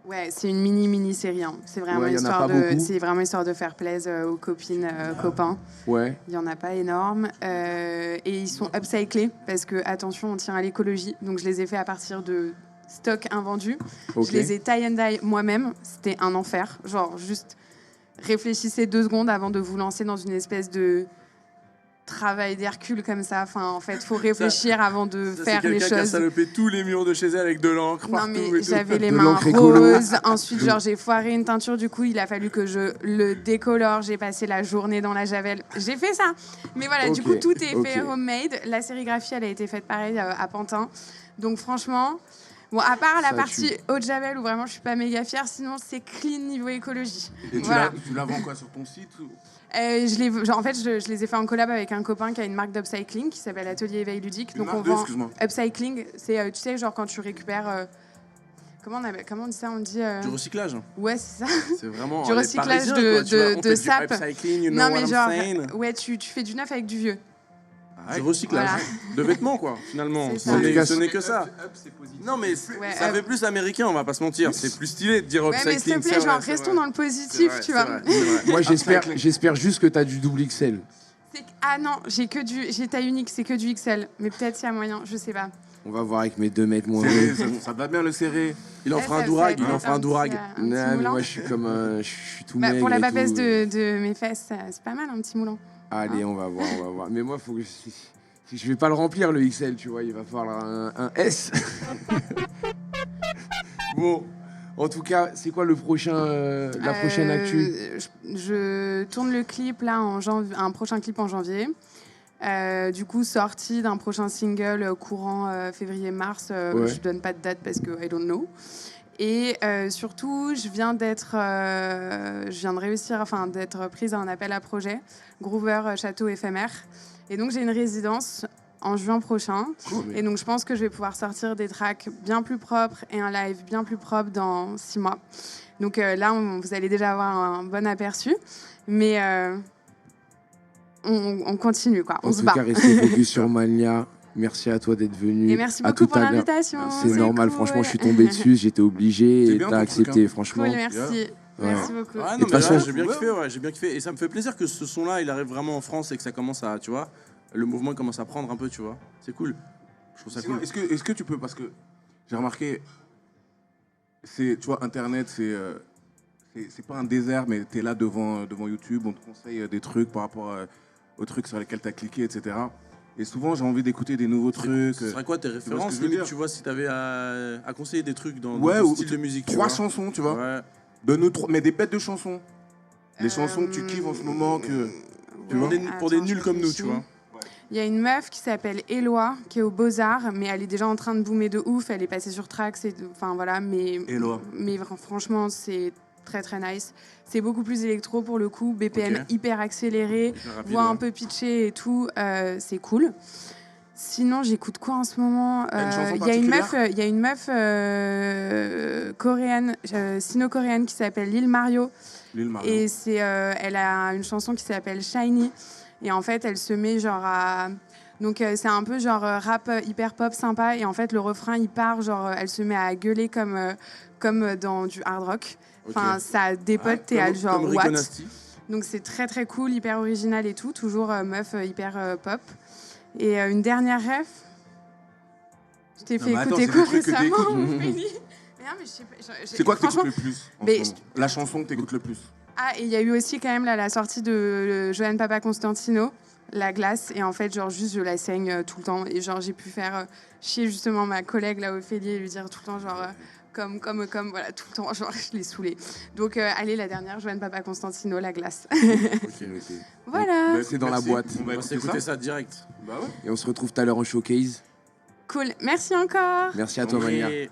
Ouais, c'est une mini-série. Hein. C'est vraiment, Ouais, y en a histoire pas de, beaucoup. c'est vraiment histoire de faire plaisir aux copines, copains. Ouais. Il n'y en a pas énorme. Et ils sont upcyclés parce que, attention, on tient à l'écologie. Donc, je les ai fait à partir de stock invendus. Ok. Je les ai tie and dye moi-même. C'était un enfer. Genre, juste réfléchissez 2 secondes avant de vous lancer dans une espèce de travail d'Hercule comme ça. Enfin, en fait, faut réfléchir avant de Ça, faire c'est les quelqu'un qui a choses. salopé tous les murs de chez elle avec de l'encre Non, partout. mais et tout. j'avais les De mains l'encre écolo. roses. Ensuite, genre, j'ai foiré une teinture. Du coup, il a fallu que je le décolore. J'ai passé la journée dans la javel. J'ai fait ça. Mais voilà, du Ok, coup, tout est fait ok. homemade. La sérigraphie, elle a été faite pareil à Pantin. Donc, franchement, bon, à part la Ça partie tue. haut de javel où vraiment je suis pas méga fière, sinon c'est clean niveau écologie. Et tu Voilà. la vends quoi sur ton site ou- En fait, je les ai fait en collab avec un copain qui a une marque d'upcycling qui s'appelle Atelier Éveil Ludique. Une Donc marque on de, vend excuse-moi. upcycling. C'est, tu sais, genre quand tu récupères. Comment on dit ça? On dit. Du recyclage. Ouais, c'est ça. C'est vraiment. Du les recyclage Parisiens, de- quoi, tu vois, de on fait sap. Du upcycling, you know Non, what mais I'm genre. saying. Ouais, tu fais du neuf avec du vieux. Du recyclage. Voilà. De vêtements, quoi, finalement. C'est Ce ça. n'est En tout ce cas, n'est que ça. Non, mais Ouais, ça fait plus américain, on va pas se mentir. C'est plus stylé de dire Ouais, mais s'il upcycling. te plaît, genre, restons dans le positif, tu vois. Moi, j'espère juste que t'as du double XL. Ah non, j'ai taille unique, c'est que du XL. Mais peut-être s'il y a moyen, je sais pas. On va voir avec mes 2 mètres moins. Ça va bien le serrer. Il en Ouais, fera un ça dourag, va il en être fera un dourag. petit Non, mais moulin. moi, je suis comme un. Je suis tout Bah, maigre pour la et babaisse tout. de mes fesses, c'est pas mal un petit moulin. Allez, on va voir. Mais moi, faut que je vais pas le remplir le XL, tu vois. Il va falloir un S. Bon, en tout cas, c'est quoi la prochaine actu? Je tourne le clip là en janvier, un prochain clip en janvier. Du coup, sortie d'un prochain single courant février-mars. Ouais. Je donne pas de date parce que I don't know. Et surtout, je viens de réussir, enfin d'être prise à un appel à projet, Groover Château éphémère. Et donc j'ai une résidence en juin prochain. Et donc je pense que je vais pouvoir sortir des tracks bien plus propres et un live bien plus propre dans 6 mois. Donc là, vous allez déjà avoir un bon aperçu. Mais on continue, quoi. On En se tout bat. cas, restez focus sur Mania. Merci à toi d'être venu. Et merci À beaucoup tout pour à l'heure. l'invitation. C'est normal, cool. franchement, je suis tombé dessus, j'étais C'est obligé et bien t'as ton truc, accepté, hein. franchement. Cool, merci. Merci beaucoup. Ouais, de non, toute mais façon- j'ai bien kiffé, ouais, j'ai bien kiffé. Et ça me fait plaisir que ce son-là, il arrive vraiment en France et que ça commence à, tu vois, le mouvement commence à prendre un peu, tu vois. C'est cool. Je trouve ça Sinon, cool. est-ce que tu peux, parce que j'ai remarqué, tu vois, Internet, c'est pas un désert, mais tu es là devant YouTube, on te conseille des trucs par rapport aux trucs sur lesquels tu as cliqué, etc. Et souvent, j'ai envie d'écouter des nouveaux trucs. Ce serait quoi tes ce que références, je veux limite, dire tu vois, si t'avais à conseiller des trucs dans Ouais, ton ou style de musique, tu 3 vois. chansons, tu vois. Ouais. Donne-nous mais des bêtes de chansons. Les chansons que tu kiffes en ce moment, que... Tu vois Pour des Attends, nuls je comme nous, réfléchis. tu vois. Il y a une meuf qui s'appelle Éloi, qui est aux Beaux-Arts, mais elle est déjà en train de boomer de ouf. Elle est passée sur Trax, enfin voilà, mais Éloi. franchement, c'est très très nice. C'est beaucoup plus électro pour le coup, BPM Ok. hyper accéléré, Hyper rapide, voix un ouais. peu pitchée et tout, c'est cool. Sinon, j'écoute quoi en ce moment T'as une chanson Il y a une meuf, particulière il y a une meuf coréenne, sino-coréenne qui s'appelle Lil Mario. Lil Mario. Et elle a une chanson qui s'appelle Shiny. Et en fait, elle se met genre à... Donc c'est un peu genre rap hyper pop sympa. Et en fait, le refrain, il part, genre elle se met à gueuler comme dans du hard rock. Enfin, ça dépote, t'es à genre Comme what. Rico Nasty. Donc c'est très très cool, hyper original et tout. Toujours meuf hyper pop. Et une dernière ref. Je t'ai Non, fait mais attends, écouter c'est quoi des trucs que récemment, t'écoutes. Ophélie. Mais non, mais je sais pas, C'est quoi que t'écoutes franchement- le plus en mais ce moment La chanson que t'écoutes le plus. Ah, et il y a eu aussi quand même là, la sortie de Johan Papa Constantino, La Glace. Et en fait, genre, juste, je la saigne tout le temps. Et genre, j'ai pu faire chier justement ma collègue, là, Ophélie, et lui dire tout le temps, genre, comme, voilà, tout le temps, genre, je l'ai saoulée. Donc, allez, la dernière, Johan Papa Constantino, La Glace. Ok, ok. Voilà. Bah, C'est dans la merci. boîte. On va On va s'écouter ça direct. Bah ouais. Et on se retrouve tout à l'heure en showcase. Cool. Merci encore. Merci à toi, Et- Mania.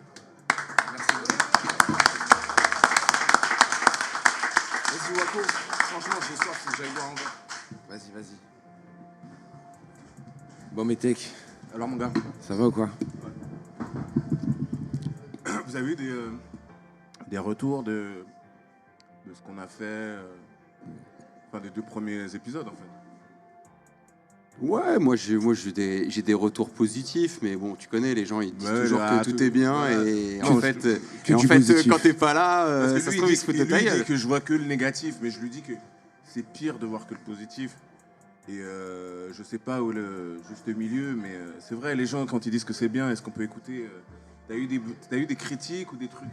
Vas-y, Wako. Franchement, j'ai soif, faut que j'aille boire un verre. Vas-y, vas-y. Bon, Métec, Alors, mon gars, ça va ou quoi? vous avez eu des retours de ce qu'on a fait, enfin, des 2 premiers épisodes, en fait. Ouais, moi j'ai des retours positifs, mais bon, tu connais, les gens ils disent Ouais, toujours là, que tout est bien, voilà. et Non, en fait, que du positif. quand t'es pas là, Parce que ça se lui, trouve, il il se fout de dit, ta lui, il gueule. dit que je vois que le négatif, mais je lui dis que c'est pire de voir que le positif. Et je sais pas où le juste milieu, mais c'est vrai, les gens, quand ils disent que c'est bien, est-ce qu'on peut écouter t'as eu des critiques ou des trucs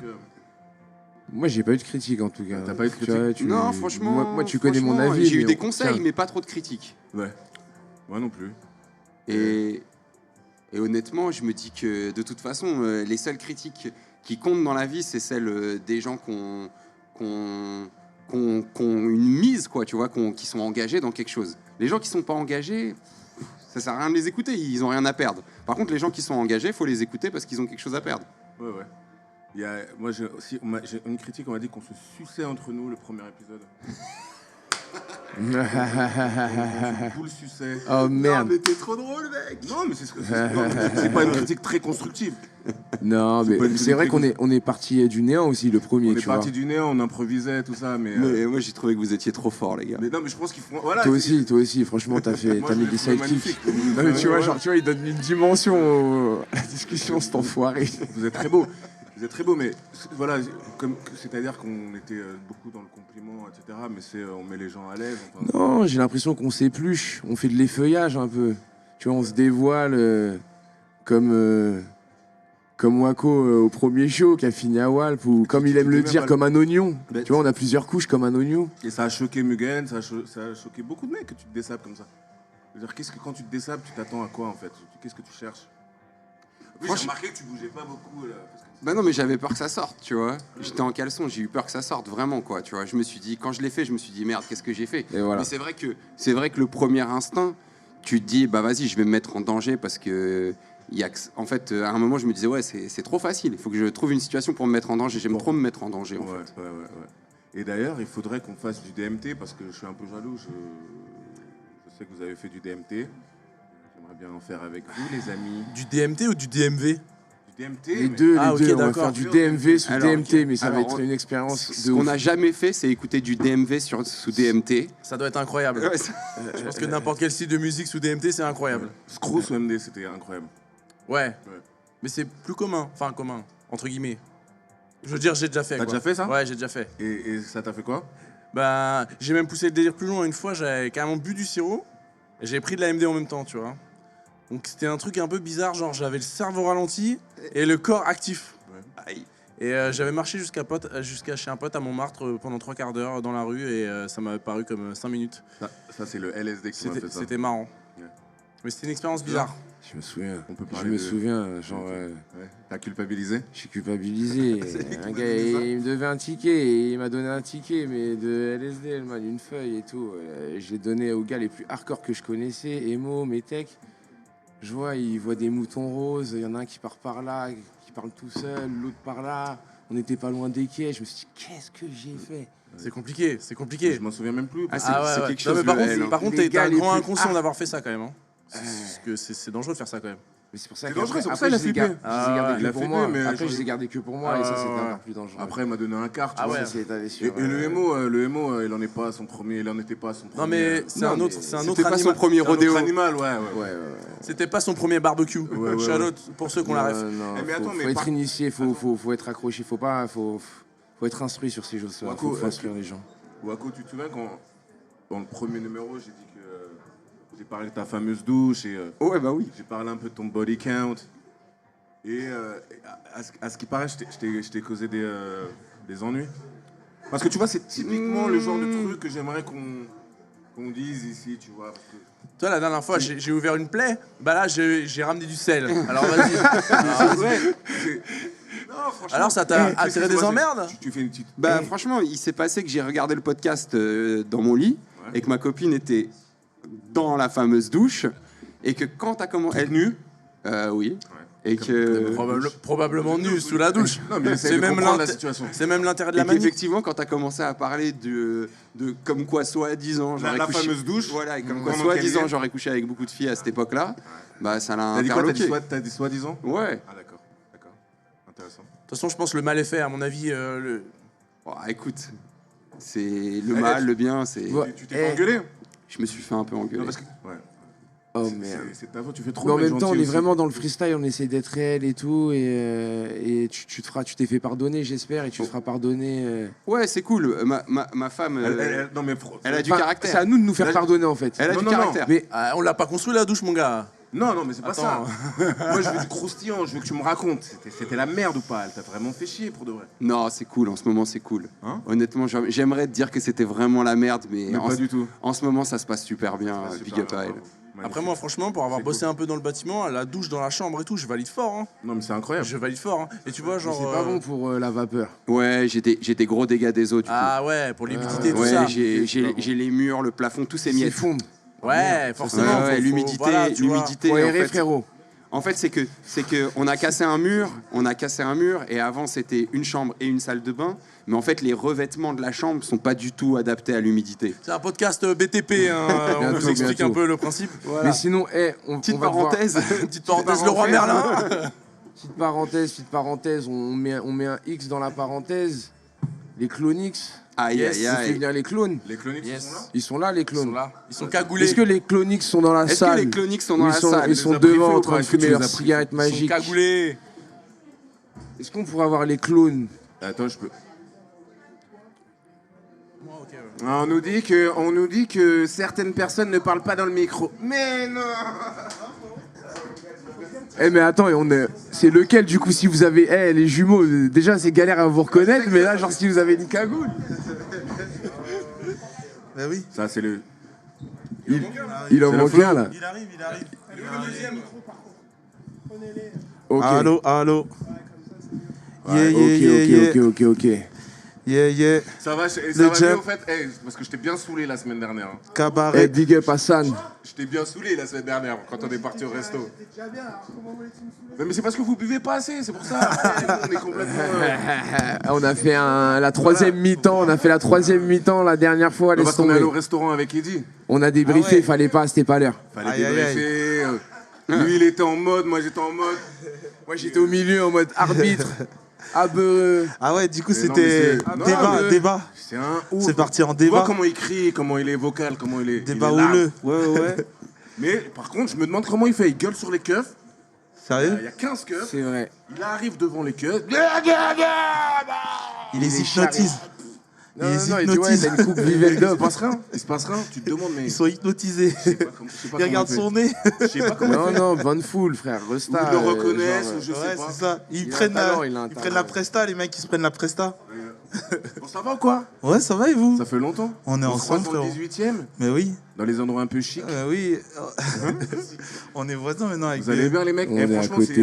Moi, j'ai pas eu de critique en tout cas. T'as pas eu de Tu vois, critique Non, franchement, Moi, tu connais mon franchement, avis. J'ai eu mais des on- conseils, tiens. mais pas trop de critiques. Ouais. Moi non plus. Et honnêtement, je me dis que de toute façon, les seules critiques qui comptent dans la vie, c'est celles des gens qui ont une mise, quoi, tu vois, qui sont engagés dans quelque chose. Les gens qui sont pas engagés, ça sert à rien de les écouter, ils ont rien à perdre. Par contre, les gens qui sont engagés, faut les écouter parce qu'ils ont quelque chose à perdre. Ouais, ouais. Moi, j'ai aussi j'ai une critique, on m'a dit qu'on se suçait entre nous le premier épisode. On se boule suçait. Oh merde. t'es trop drôle, mec. Non, mais c'est pas une critique très constructive. Non, C'est pas mais une c'est vrai critique. qu'on est parti du néant aussi, le premier, On est tu vois. parti du néant, on improvisait, tout ça, mais Moi, j'ai trouvé que vous étiez trop fort, les gars. non, mais je pense qu'il faut. Voilà, Toi aussi, franchement, t'as Moi, mis je des l'ai trouvé sidekicks. magnifique. Non, mais tu vois, Ouais. genre, tu vois, il donne une dimension à la discussion, cet enfoiré. Vous êtes très beau. Vous êtes très beau, mais voilà, c'est-à-dire qu'on était beaucoup dans le compliment, etc. Mais on met les gens à l'aise. Enfin, Non, j'ai l'impression qu'on s'épluche, on fait de l'effeuillage un peu. Tu vois, on se dévoile comme Wako au premier show qui a fini à Walp, ou comme il aime le dire, comme un oignon. Bête. Tu vois, on a plusieurs couches comme un oignon. Et ça a choqué Mugen, ça a choqué beaucoup de mecs que tu te désapes comme ça. C'est-à-dire, quand tu te désapes, tu t'attends à quoi en fait? Qu'est-ce que tu cherches? Oui, j'ai Franchement- remarqué que tu bougeais pas beaucoup là. Parce que... Bah non, mais j'avais peur que ça sorte, tu vois. J'étais en caleçon, j'ai eu peur que ça sorte, vraiment, quoi, tu vois. Je me suis dit, quand je l'ai fait, je me suis dit, merde, qu'est-ce que j'ai fait? Et voilà. Mais c'est vrai que le premier instinct, tu te dis, bah vas-y, je vais me mettre en danger parce que, en fait, à un moment, je me disais, ouais, c'est trop facile. Il faut que je trouve une situation pour me mettre en danger. J'aime trop me mettre en danger, en Ouais, fait. ouais. Et d'ailleurs, il faudrait qu'on fasse du DMT parce que je suis un peu jaloux. Je sais que vous avez fait du DMT. J'aimerais bien en faire avec vous, les amis. Du DMT ou du DMV? Du DMT. Les mais- deux, Ah, ok, on va d'accord. faire du DMV sous Alors, DMT, mais ça va alors, être une expérience Ce de qu'on ouf. n'a jamais fait, c'est écouter du DMV sous DMT. Ça doit être incroyable. Ouais, Je pense que n'importe quel style de musique sous DMT, c'est incroyable. Screw sous MD, c'était incroyable. Ouais. Ouais. Mais c'est plus commun. Enfin, commun, entre guillemets. Je veux dire, j'ai déjà fait. T'as quoi. déjà fait ça? Ouais, j'ai déjà fait. Et ça t'a fait quoi? Bah, j'ai même poussé le délire plus loin. Une fois, j'avais carrément bu du sirop et j'ai pris de la MD en même temps, tu vois. Donc c'était un truc un peu bizarre, genre j'avais le cerveau ralenti et le corps actif. Aïe. Et j'avais marché jusqu'à chez un pote à Montmartre pendant 3 quarts d'heure dans la rue et ça m'avait paru comme 5 minutes. Ça c'est le LSD qui m'a fait ça. C'était marrant. Ouais. Mais c'était une expérience bizarre. Je me souviens. On peut Je parler me de- souviens, genre, Ouais. T'as culpabilisé? je suis culpabilisé. Un gars, il me devait un ticket, et il m'a donné un ticket, mais de LSD, man, une feuille et tout. Je l'ai donné aux gars les plus hardcore que je connaissais, Emo, Metech. Je vois, ils voient des moutons roses, il y en a un qui part par là, qui parle tout seul, l'autre par là. On n'était pas loin des quais, je me suis dit, qu'est-ce que j'ai fait? C'est compliqué, c'est compliqué. Je m'en souviens même plus. Ah, c'est ouais. quelque Non, chose mais par le contre, L, hein. par contre, Les t'es gars un les grand plus inconscient d'avoir fait ça quand même. Hein. Parce que c'est dangereux de faire ça quand même. Mais c'est pour ça C'est que dangereux, c'est pour après, ça je qu'il les a ai flippé. gardés il a que pour flippé, moi. mais Après, je- je les ai gardés que pour moi, et ça, c'était encore plus dangereux. Après, il m'a donné un quart. Tu Ah vois. ouais. Ça s'est étalé Et, sur. et le MO, il en est pas à son premier. Il en était pas à son premier. Non mais c'est Non, un mais autre, c'est un C'était autre pas son animal. premier C'est un autre rodéo. animal, ouais. Ouais. C'était pas son premier barbecue. ouais, Shout-out pour ceux qu'on la ref. Non, Eh, mais attends, faut mais être par- initié, faut être accroché, faut être instruit sur ces choses-là. Wako, Faut instruire les gens. Wako, tu te souviens quand, dans le premier numéro, j'ai dit que j'ai parlé de ta fameuse douche et Ouais, bah oui. j'ai parlé un peu de ton body count. Et à ce qui paraît, je t'ai causé des ennuis. Parce que tu vois, c'est typiquement le genre de truc que j'aimerais qu'on dise ici, tu vois. Parce que... Toi la dernière fois j'ai ouvert une plaie, bah là j'ai ramené du sel. Alors vas-y. Ouais, non, franchement. Alors ça t'a Tu sais, attiré c'est des quoi, emmerdes? tu fais une petite. Bah franchement, il s'est passé que j'ai regardé le podcast dans mon lit et que ma copine était dans la fameuse douche et que quand t'as commencé... Elle nue. Oui. Et que... Probablement nu sous la douche. Non, mais j'essaie C'est de même comprendre la l'inté- situation. C'est même l'intérêt de Et la manip. qu'effectivement, quand tu as commencé à parler de comme quoi, soi-disant, j'aurais La couché... fameuse douche. Voilà, et comme quoi, Pendant soi-disant, qu'elle y est. j'aurais couché avec beaucoup de filles à cette époque-là, bah ça l'a T'as dit quoi? interloqué. T'as dit soi-disant? Ouais. Ah, d'accord. D'accord. Intéressant. De toute façon, je pense que le mal est fait, à mon avis. Bon, écoute, c'est le mal, le bien, c'est... Ouais. Tu t'es pas engueulé? Je me suis fait un peu engueuler. Non, parce que. Ouais. Oh C'est- merde. C'est ta faute, tu fais trop. Mais en mec même temps, on gentil est aussi. vraiment dans le freestyle, on essaie d'être réel et tout, et tu t'es fait pardonner, j'espère, et tu te feras pardonner. Ouais, c'est cool. Ma femme, Non, mais. elle a du Enfin, caractère. c'est à nous de nous faire Elle- pardonner en fait. Elle a Non, du non, non. caractère. Mais On l'a pas construit la douche, mon gars. Non, non, mais c'est pas Attends. ça. Moi, je veux du croustillant, je veux que tu me racontes. C'était la merde ou pas? Elle t'a vraiment fait chier pour de vrai. Non, c'est cool. En ce moment, c'est cool. Hein? Honnêtement, j'aimerais te dire que c'était vraiment la merde, mais, Mais pas du tout. en ce moment, ça se passe super bien. Ah, Big super, up à elle. bravo. Après, Magnifique. moi, franchement, pour avoir C'est bossé un peu dans le bâtiment, la douche dans la chambre et tout, je valide fort. Hein. Non, mais c'est incroyable. Je valide fort. Hein. Et tu vois, mais genre. c'est pas bon pour la vapeur. Ouais, j'ai des gros dégâts des eaux, du coup. Ah ouais, pour l'humidité, tout Ouais, ça. j'ai les murs, le plafond, tous ces C'est miettes. fond. Ouais, forcément. Ouais, faut- l'humidité, voilà, tu vois. l'humidité. Faut en aérer, fait, frérot. En fait, c'est que on a cassé un mur, et avant c'était une chambre et une salle de bain, mais en fait les revêtements de la chambre sont pas du tout adaptés à l'humidité. C'est un podcast BTP. Hein. On Bientôt, vous explique bientôt. un peu le principe. Mais sinon, on Petite va devoir- parenthèse. Petite parenthèse, le roi Merlin. petite parenthèse, on met un X dans la parenthèse. Les Clonix, Aïe Yes, aïe on fait aïe. venir les clones. Les cloniques Yes. sont là? Ils sont là, les Ils sont clones. là. Ils sont cagoulés. Est-ce que les Clonix sont dans la Est-ce que salle les cloniques sont Ou dans ils la sont, salle ils sont les as briefés devant ou en pas? train de Est-ce que tu fumer les leurs as cigarettes Ils sont magiques. cagoulés. Est-ce qu'on pourrait avoir les clones? Attends, je peux. Moi, ok, ouais. On nous dit que certaines personnes ne parlent pas dans le micro. Mais non! Eh mais attends, c'est lequel du coup si vous avez les jumeaux déjà c'est galère à vous reconnaître mais là genre si vous avez une cagoule. Bah oui. Ça, c'est le. Il en C'est le manque flow. un là. Il arrive, il arrive. Ok. Allô. Ouais, ok. Yeah. Ça va, ça Le va mieux jab. en fait? Parce que je t'ai bien saoulé la semaine dernière. Hein. Cabaret. Big up Hassan. Je t'ai bien saoulé la semaine dernière quand on est parti au resto. Mais c'est parce que vous buvez pas assez, c'est pour ça. On est complètement. On a fait la troisième mi-temps, la dernière fois, Non, laisse parce qu'on est allé tomber. au restaurant avec Eddie. On a débriefé, ouais. fallait pas, c'était pas l'heure. Fallait Aïe, aïe, débriefer. Lui, il était en mode, moi j'étais en mode. Moi j'étais au milieu en mode arbitre, abeureux. Ah ouais, du coup, Mais non, c'était mais c'est- débat, non, débat. C'est un ouf. C'est parti en Tu vois débat. comment il crie, comment il est vocal, comment il est. Débat il est loud. houleux. Ouais. Mais par contre, je me demande comment il fait. Il gueule sur les keufs. Sérieux? Il y a 15 keufs. C'est vrai. Il arrive devant les keufs. Il les hypnotise. Non, Il non, les non, il dit, ouais, hypnotise. t'as une coupe Vivelda. Il se passe rien. Tu te demandes, mais. Ils sont hypnotisés. Je sais pas comment Ils regardent il fait. son nez. Je sais pas comment Non, il fait. non, Van Fool, frère, Ou Resta. ils le reconnaissent, genre, ou je sais Ouais, pas. c'est ça. Ils Il a prennent un talent, il a un ils prennent talent, la ouais. presta, les mecs, ils se prennent la presta. Bon, ça va ou quoi? Ouais, ça va et vous? Ça fait longtemps. On est se ensemble, croise dans le frérot. 18e, Mais oui. dans les endroits un peu chics. Oui. On est voisins maintenant avec Vous allez bien, les mecs? On Eh, est à franchement, côté.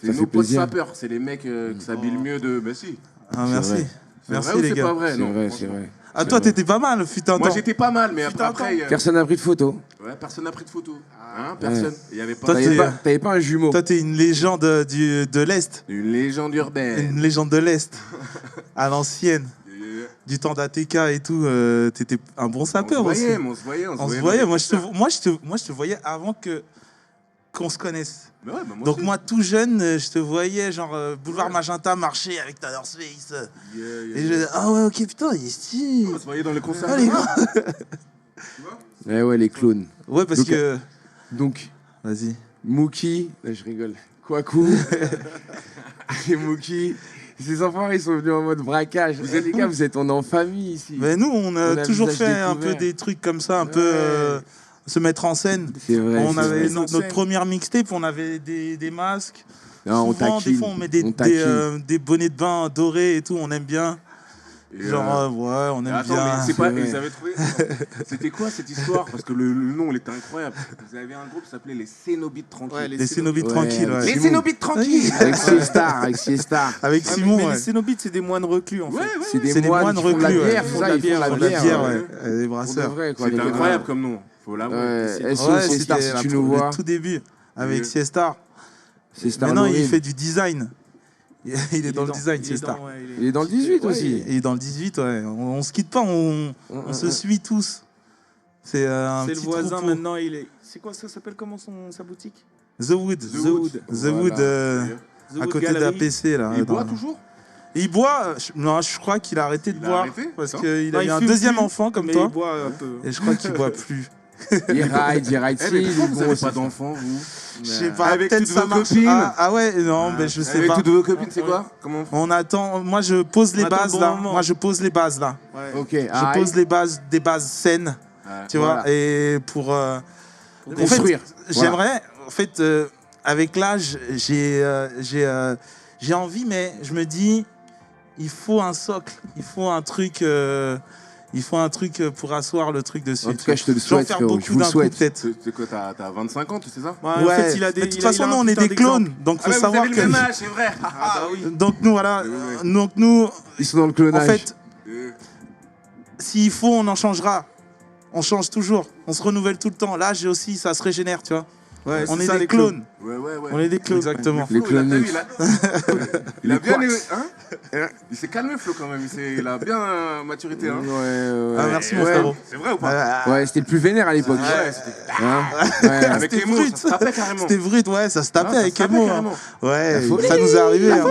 c'est Ça nos fait potes plaisir. sapeurs. C'est les mecs qui s'habillent mieux de. Bah si. Ah, merci. vrai. C'est Merci vrai ou les c'est gars. pas vrai? C'est Non, vrai, franchement. c'est vrai. Ah, toi, t'étais pas mal, fut un Moi, temps. j'étais pas mal, mais Putain, après. Personne n'a pris de photo. Ouais, personne n'a pris de photo. Hein, personne. Il y avait pas Toi, T'avais pas un jumeau. Toi, t'es une légende de l'Est. une légende Une urbaine. légende de l'Est. À l'ancienne. Du temps d'ATK et tout. T'étais un bon On se sapeur aussi. voyait, mais on se voyait. On se voyait. Moi, je te voyais avant qu'on se connaisse. Mais ouais, bah, Donc aussi. moi, tout jeune, je te voyais, genre, boulevard Magenta, marcher avec ta North Face. Et je disais, ah ouais, ok, putain, il est stylé. On se voyait dans les concerts. Ah, les gars. Ouais, les clones. Ouais, parce Donc, que... Donc, Vas-y. Mookie, là, je rigole. Kwaku et Mookie, ces enfants, ils sont venus en mode braquage. Les gars, vous êtes en famille ici. Mais nous, on a On a toujours visage fait un découvert. peu des trucs comme ça, un Ouais. peu se mettre en scène. C'est vrai. On c'est avait vrai. notre première mixtape, on avait des masques. Non, on Souvent, des taquine. fois, on met On taquine. des bonnets de bain dorés et tout, on aime bien. Et, Genre, ouais, on aime attends, bien. mais c'est pas. vrai. Ils avaient trouvé. C'était quoi cette histoire? Parce que le nom, il était incroyable. Vous avez un groupe qui s'appelait les Cénobites Tranquilles. Les Cénobites Ouais, tranquilles, avec ouais. Les Simon. Cénobites Tranquilles. Avec Siestar, avec Siestar. Avec Simon, mais ouais. les Cénobites, c'est des moines reclus en fait. Ouais, ouais, C'est ouais. C'est des moines qui font de la reclus, ouais. bière, Ils c'est font ça, de la ils font de la Pour la bière. bière, ouais. ouais. Des Pour de brasseurs. vrai, quoi. C'était les gars. incroyable comme nom. Faut l'avouer. Ouais, SO, Ouais, Siestar, c'était si tu nous vois. le tout début avec Oui. Siestar. Siestar Maintenant, il Maureen. fait du design. Il est dans le design, Siestar. Il est dans le 18 aussi. Et dans le 18, ouais. On se quitte pas, on se suit tous. C'est un C'est le petit voisin troupeau. maintenant, il est. C'est quoi ça s'appelle comment sa boutique? The Wood. The Wood. The Wood, The à Wood côté Gallery. d'APC, là. Il dans- boit toujours? Et il boit, non, je crois qu'il a arrêté de Il a boire. arrêté, Parce ça qu'il Non, a il eu un fume deuxième plus, enfant comme mais toi. il boit un peu. Et je crois qu'il boit plus. Il ride, Eh, si, mais il est pourquoi vous bon avez aussi. pas d'enfants, vous? Je sais pas, Avec peut-être toutes ça vos marche. copines Ah ouais, non, mais je sais Avec pas. toutes vos copines, c'est quoi? Comment on fait? On attend, moi je pose les On attend bases le bon là. moment. Moi je pose les bases là. Ok, Je pose les bases, des bases saines, tu vois. Voilà. Et pour. En construire. fait, j'aimerais, en fait, avec l'âge, j'ai envie, mais je me dis, il faut un socle, il faut un truc. Il faut un truc pour asseoir le truc dessus. En tout cas, je te le J'en souhaite, faire frérot. beaucoup Je vous le d'un coup, souhaite. peut-être. C'est quoi, t'as 25 ans, tu sais ça? Ouais, en Ouais. fait, il a des. Mais de toute il a façon, un nous on est putain des clones, d'exemple. donc faut Ah ouais, vous savoir avez le que. même âge, c'est vrai. Ah bah oui. Donc nous voilà, Oui. donc nous, Ils sont dans le en clonage. fait, s'il faut, on en changera. On change toujours. On se renouvelle tout le temps. L'âge aussi, ça se régénère, tu vois. Ouais, On c'est est ça, des les clones. Ouais. On est des clones. Exactement. Les Flo, il a- clones. il a bien. quarks. Hein? Il s'est calmé, Flo, quand même. Il a bien maturité. Hein? Ouais. Ah, merci, mon Ouais. frérot. C'est vrai ou pas? Ouais, c'était le plus vénère à l'époque. Ouais, c'était- Hein Ouais. Avec les mots, ça se tapait carrément. C'était brut, ouais, ça se tapait Ah, ça avec se tapait les mots. carrément. Ouais, La folie, ça nous est arrivé. Hein.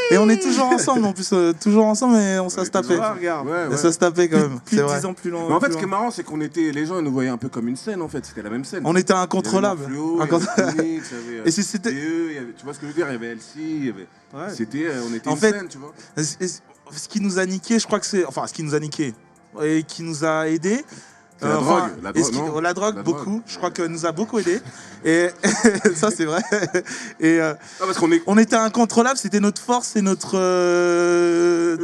Et on est toujours ensemble, en plus, toujours ensemble, et ça se tapait. Ah, regarde. Ouais. Ça se tapait quand même, Plus c'est de vrai. 10 ans plus long. Mais en fait, plus ce qui est loin. marrant, c'est qu'on était. Les gens, ils nous voyaient un peu comme une scène, en fait. C'était la même scène. On était Il y avait incontrôlables. Morphléo, Incont- il y avait Phoenix, il y avait, Et c'était. DE, il y avait- tu vois ce que je veux dire? Il y avait LC, il y avait. Ouais. C'était, on était En une fait, scène, tu vois. Ce qui nous a niqué, je crois que c'est. Enfin, ce qui nous a niqué et qui nous a aidé. C'est la drogue, la et ce drogue, non la drogue, La beaucoup. drogue. Je crois que nous a beaucoup aidé. Et ça, c'est vrai. Et Ah, parce qu'on est. on était incontrôlables, c'était notre force et notre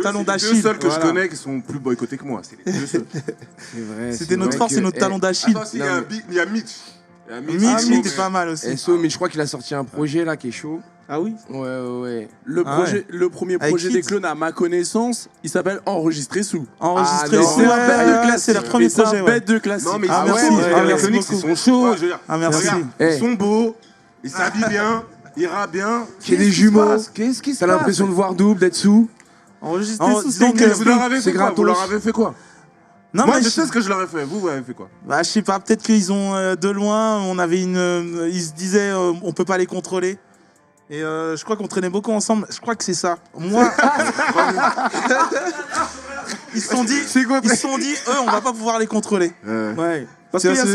talon C'est les d'Achille. deux seuls que Voilà. je connais qui sont plus boycottés que moi. C'est les deux seuls. C'est vrai. C'était notre force et notre talon d'Achille. Attends, si, il y a Mitch. Il y a Mitch. Mitch, il était pas mal aussi. SO, mais je crois qu'il a sorti un projet là qui est chaud. Ah oui. Ouais. Le, Ah projet, ouais. le premier Avec projet des Kids. clones, à ma connaissance, il s'appelle Enregistrer sous. Enregistré. Ah, non. c'est C'est un bête de classique. c'est le premier Et c'est projet. un ouais. bête de classique. Non, mais Ah, ils merci. sont Ouais, les merci Phoenix, ils beaucoup. sont chauds. Je veux dire. Ah, merci. Regarde, Eh. ils sont beaux, ils s'habillent bien, ils rappent bien. J'ai des Qu'est-ce qui se jumeaux. passe? Qu'est-ce qui se T'as passe? l'impression de voir double, d'être sous. Enregistré En- sous, disons c'est que une- Vous leur avez C'est fait quoi? Vous leur gratos. avez fait quoi? Non, Moi, mais je sais ce que je leur ai fait. Vous avez fait quoi? bah, je sais pas, peut-être qu'ils ont de loin, on avait ils se disaient on peut pas les contrôler. Et je crois qu'on traînait beaucoup ensemble. Je crois que c'est ça. Moi, ils se sont dit, eux, on va pas pouvoir les contrôler. Ouais. Parce Tu qu'il vois,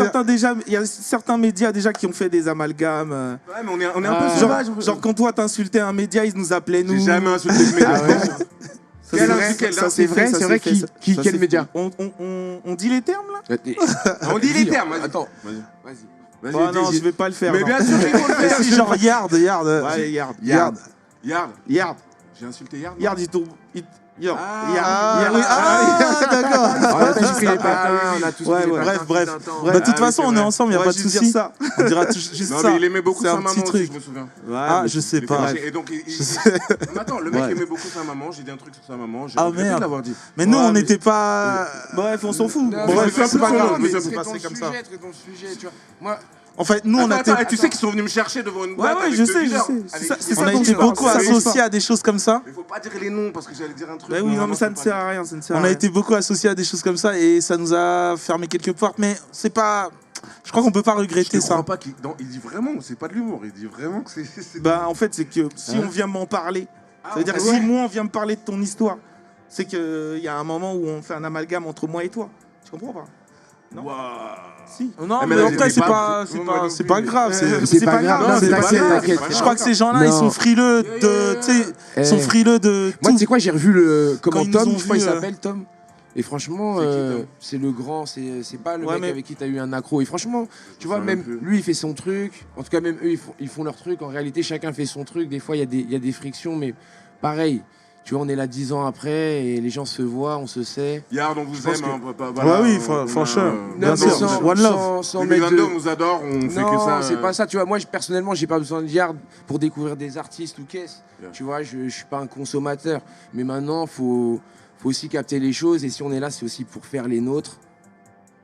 il y a certains médias déjà qui ont fait des amalgames. Ouais, mais on est un peu sauvage. Genre quand toi t'insultais un média, ils nous appelaient nous. J'ai jamais insulté le média. Ça c'est vrai, c'est vrai. Quel média? On dit les termes là? On dit les termes. Attends. Vas-y, Oh non, je vais pas le faire. Mais non. bien sûr qu'il faut le Mais faire. si, genre, Yard. Ouais, Yard. Yard. J'ai insulté Yard. Yard, il tourne. Yard. D'accord. On a tous pris les patins, on a tous pris les patins. Bref. Ouais. Bah, de toute façon, on est ensemble, il n'y a pas de juste souci. dire ça. On dira juste Non, ça. mais il aimait beaucoup C'est sa un maman petit aussi, truc. je me souviens. Ah, je sais Il était pas. fâché. Et donc, attends, le mec aimait beaucoup sa maman. J'ai dit un truc sur sa maman. J'ai Ah, regretté de merde. l'avoir dit. Mais nous, Ouais, on mais- n'était pas. Bref, on s'en fout. Bref, c'est pas grave. mais Ça ça s'est Traitons passé le comme ça. sujet, traitons le sujet, tu vois. Moi, En fait, nous, on a été. Attends, tu sais qu'ils sont venus me chercher devant une boîte. Ouais, avec je deux sais. leaders. C'est On ça a dont été je parle, beaucoup c'est ça dont je associés à des choses comme ça. Il faut pas dire les noms parce que j'allais dire un truc. Bah oui, non, mais ça ne faut sert pas à rien, ça ne sert On à a rien. été beaucoup associés à des choses comme ça et ça nous a fermé quelques portes, mais c'est pas. Je crois qu'on peut pas dire. regretter Je ça. crois pas qu'il il dit vraiment, c'est pas de l'humour. Il dit vraiment que c'est. Bah, en fait, c'est que si on vient m'en parler, ça veut dire que si moi, on vient me parler de ton histoire, c'est qu'il y a un moment où on fait un amalgame entre moi et toi. Tu comprends pas? Non. Si. Non, Ah, mais mais là, après, j'étais c'est pas- pas, moi non c'est plus, pas mais- grave. c'est pas grave. Non, c'est t'inquiète, pas- t'inquiète. Je crois que ces gens-là, ils Non. sont frileux de. Tu sais, ils sont frileux de moi, tout. tu sais quoi, j'ai revu le. Comment Quand ils nous Tom, ont je crois vu, il s'appelle Tom. Et franchement, C'est qui, Tom c'est le grand, c'est pas le Ouais, mec mais- avec qui t'as eu un accro. Et franchement, tu vois, sais même même plus. lui, il fait son truc. En tout cas, même eux, ils font leur truc. En réalité, chacun fait son truc. Des fois, il y a des frictions, mais pareil. Tu vois, on est là 10 ans après et les gens se voient, on se sait. Yard, on vous pense aime. que- hein, voilà, oui, on a- franchement. Non, sûr. mais One love. sans mettre 2022, de- on nous adore, on fait Non, que ça. c'est pas ça. Tu vois, moi, personnellement, j'ai pas besoin de Yard pour découvrir des artistes ou qu'est-ce. Yeah. Tu vois, je suis pas un consommateur. Mais maintenant, faut aussi capter les choses. Et si on est là, c'est aussi pour faire les nôtres.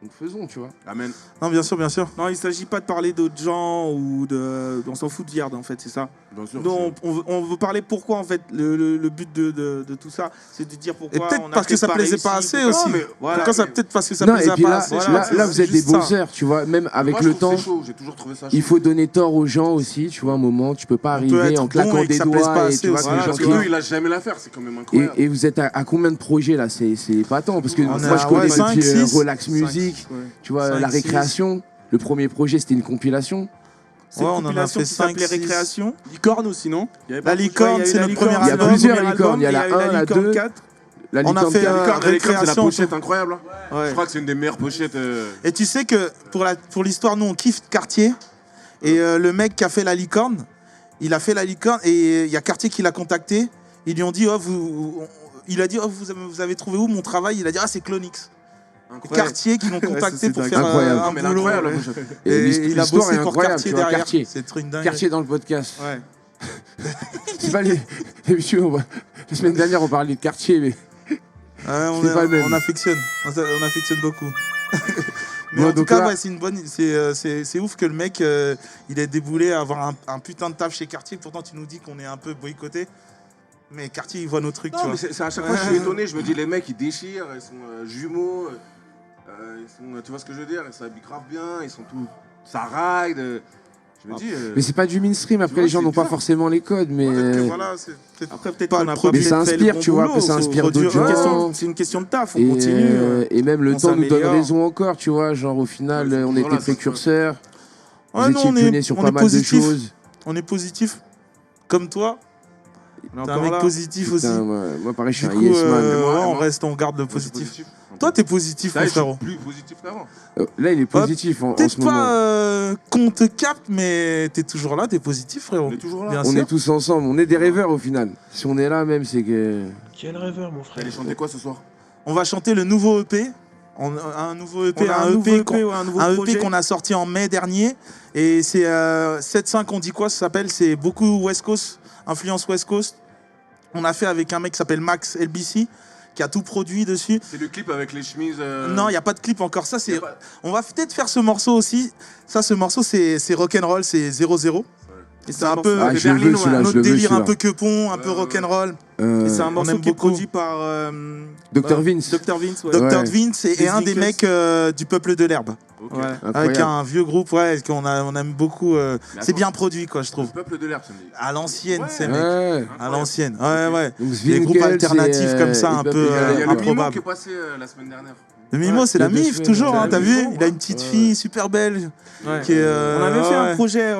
Donc faisons, tu vois. Amen. Non, bien sûr, bien sûr. Non, il s'agit pas de parler d'autres gens ou de. On s'en fout de Yard, en fait, c'est ça. Bien sûr. Non, on veut parler pourquoi, en fait. Le but de tout ça, c'est de dire Et pourquoi. peut-être on a parce que ça pas plaisait pas réussi, assez pourquoi- aussi. mais voilà. Pourquoi ça, peut-être parce que ça Non, plaisait et puis pas là, assez. là, vous êtes des juste ça. bosseurs, tu vois. Même avec Moi, le je trouve temps, que c'est chaud, j'ai toujours trouvé ça chaud. il faut donner tort aux gens aussi, tu vois. Un moment, tu peux pas On peut arriver être en bon claquant et que des ça plaise pas doigts et assez tu vois aussi. que les Parce gens que qui- eux, il a jamais l'affaire, c'est quand même incroyable. Et vous êtes à combien de projets là? C'est pas tant parce que On moi est je à, connais ouais, cinq, depuis six. Relax Music, Ouais. tu vois, 5, la 6. récréation. Le premier projet c'était une compilation. C'est Ouais, une on en a compilation fait qui s'appelait 5, 6. Récréation. Licorne aussi, non La licorne, c'est notre premier Il y a album. plusieurs licornes, il y a la 1, la 2. 4. La On a licorne fait 4. un- Licorne, c'est la récréation. pochette incroyable. Hein. Ouais. Je crois que c'est une des meilleures pochettes. Et tu sais que pour l'histoire, nous on kiffe Cartier. Et le mec qui a fait la licorne, il a fait la licorne et il y a Cartier qui l'a contacté. Ils lui ont dit, il a dit, vous avez trouvé où mon travail? Il a dit, c'est Clonix. Incroyable. Cartier qui l'ont contacté c'est pour dingue. faire Incroyable. un Non, mais boulot. incroyable. Et Et il a l'histoire bossé est pour incroyable, Cartier tu vois, derrière. Cartier. C'est trop une dingue. Cartier dans le podcast. Ouais. C'est pas les messieurs, la semaine dernière on parlait de Cartier mais c'est pas le même. On affectionne beaucoup. Mais Bon, en tout donc cas, là- ouais, c'est une bonne. C'est ouf que le mec, il ait déboulé à avoir un putain de taf chez Cartier. Pourtant, tu nous dis qu'on est un peu boycotté. Mais Cartier, il voit nos trucs, tu Non, vois. mais c'est à chaque fois je suis étonné, je me dis les mecs ils déchirent, ils sont jumeaux, ils sont, tu vois ce que je veux dire, ils s'habillent grave bien, ils sont tout, ça ride. Je me dis. Mais c'est pas du mainstream, après vois, les gens c'est n'ont pas bizarre. forcément les codes mais Peut-être que voilà, c'est peut-être Après, peut-être pas qu'on le a pas premier. Mais ça peut-être fait inspire, le bon tu vois, boulot, après ça faut inspire produire. d'autres Ouais, gens. c'est une question de taf, on Et, continue. et même le on temps nous donne s'améliore. raison encore, tu vois, genre au final Ouais, c'est on toujours était là, ça, précurseurs, Ouais, vous nous, étiez on est- pionniers sur on pas est mal de positif. choses. On est positif. Comme toi, On est t'es un encore mec là. positif aussi. Putain, moi pareil je suis Du un coup, yes man. on garde le Moi, je suis positif. Toi, t'es positif, Ça, mon je suis frérot. plus positif qu'avant. Là il est positif en Peut-être ce moment. pas qu'on te capte, mais t'es toujours là, t'es positif, frérot. On est toujours là. Bien On sûr. est tous ensemble, on est des rêveurs au final. Si on est là même c'est que... Quel rêveur, mon frère. T'allais chanter quoi ce soir? On va chanter le nouveau EP. Un nouveau EP, On a un un nouveau EP EP ou un nouveau un projet. EP qu'on a sorti en mai dernier. Et c'est 7-5, on dit quoi, ça s'appelle? C'est beaucoup West Coast, influence West Coast. On a fait avec un mec qui s'appelle Max LBC, qui a tout produit dessus. C'est le clip avec les chemises. Non, il n'y a pas de clip encore. Ça, y c'est. a pas- On va peut-être faire ce morceau aussi. Ça, ce morceau, c'est rock'n'roll, c'est 0-0. Et c'est un peu je le veux celui-là, je notre le veux délire un celui-là. peu quepon, un peu rock'n'roll. Et c'est un On morceau aime qui est beaucoup. produit par Dr Vince. Dr Vince. Ouais. Dr. Ouais. Vince et Les un des Sneakers. mecs du Peuple de l'Herbe. Ouais. Avec Incroyable. un vieux groupe, ouais, on aime beaucoup. C'est bien produit, quoi, je trouve. Peuple de l'herbe, ça me dit. À l'ancienne, Ouais. ces mecs. Ouais. À l'ancienne, ouais. Donc, Des groupes Svinkels, alternatifs c'est, comme ça, et un Peuple peu de l'Herbe. Il y a le Mimo improbable. qui est passé la semaine dernière. Le Mimo, c'est la il y a 2 MIF, semaines, toujours, c'est hein, la t'as MIF, vu? Il a une petite fille super belle. Ouais. Qui est, On avait fait un ouais. projet,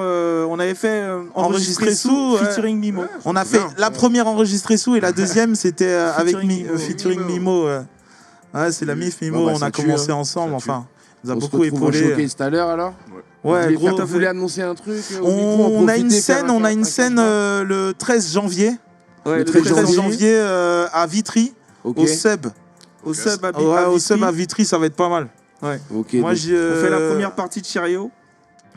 on avait fait Enregistré sous, ouais. featuring Mimo. On a fait la première enregistrée sous et la deuxième, c'était avec Featuring featuring Mimo. Ouais, c'est la MIF Mimo, Bon, bah, on ça a tue, commencé hein. ensemble, Ça enfin. Il nous a On se beaucoup retrouve au épaulé. showcase tout à l'heure alors. Ouais, Vous gros. voulez annoncer un truc au micro, On a une profiter, scène, faire on a une un scène cache-barre le 13 janvier. Ouais, Le Le 13 13 janvier à Vitry, Ok. au Sub. au sub à Ouais, au Vitry. Sub à Vitry, ça va être pas mal. Ok. Moi, donc, j'ai On fait la première partie de Cherio.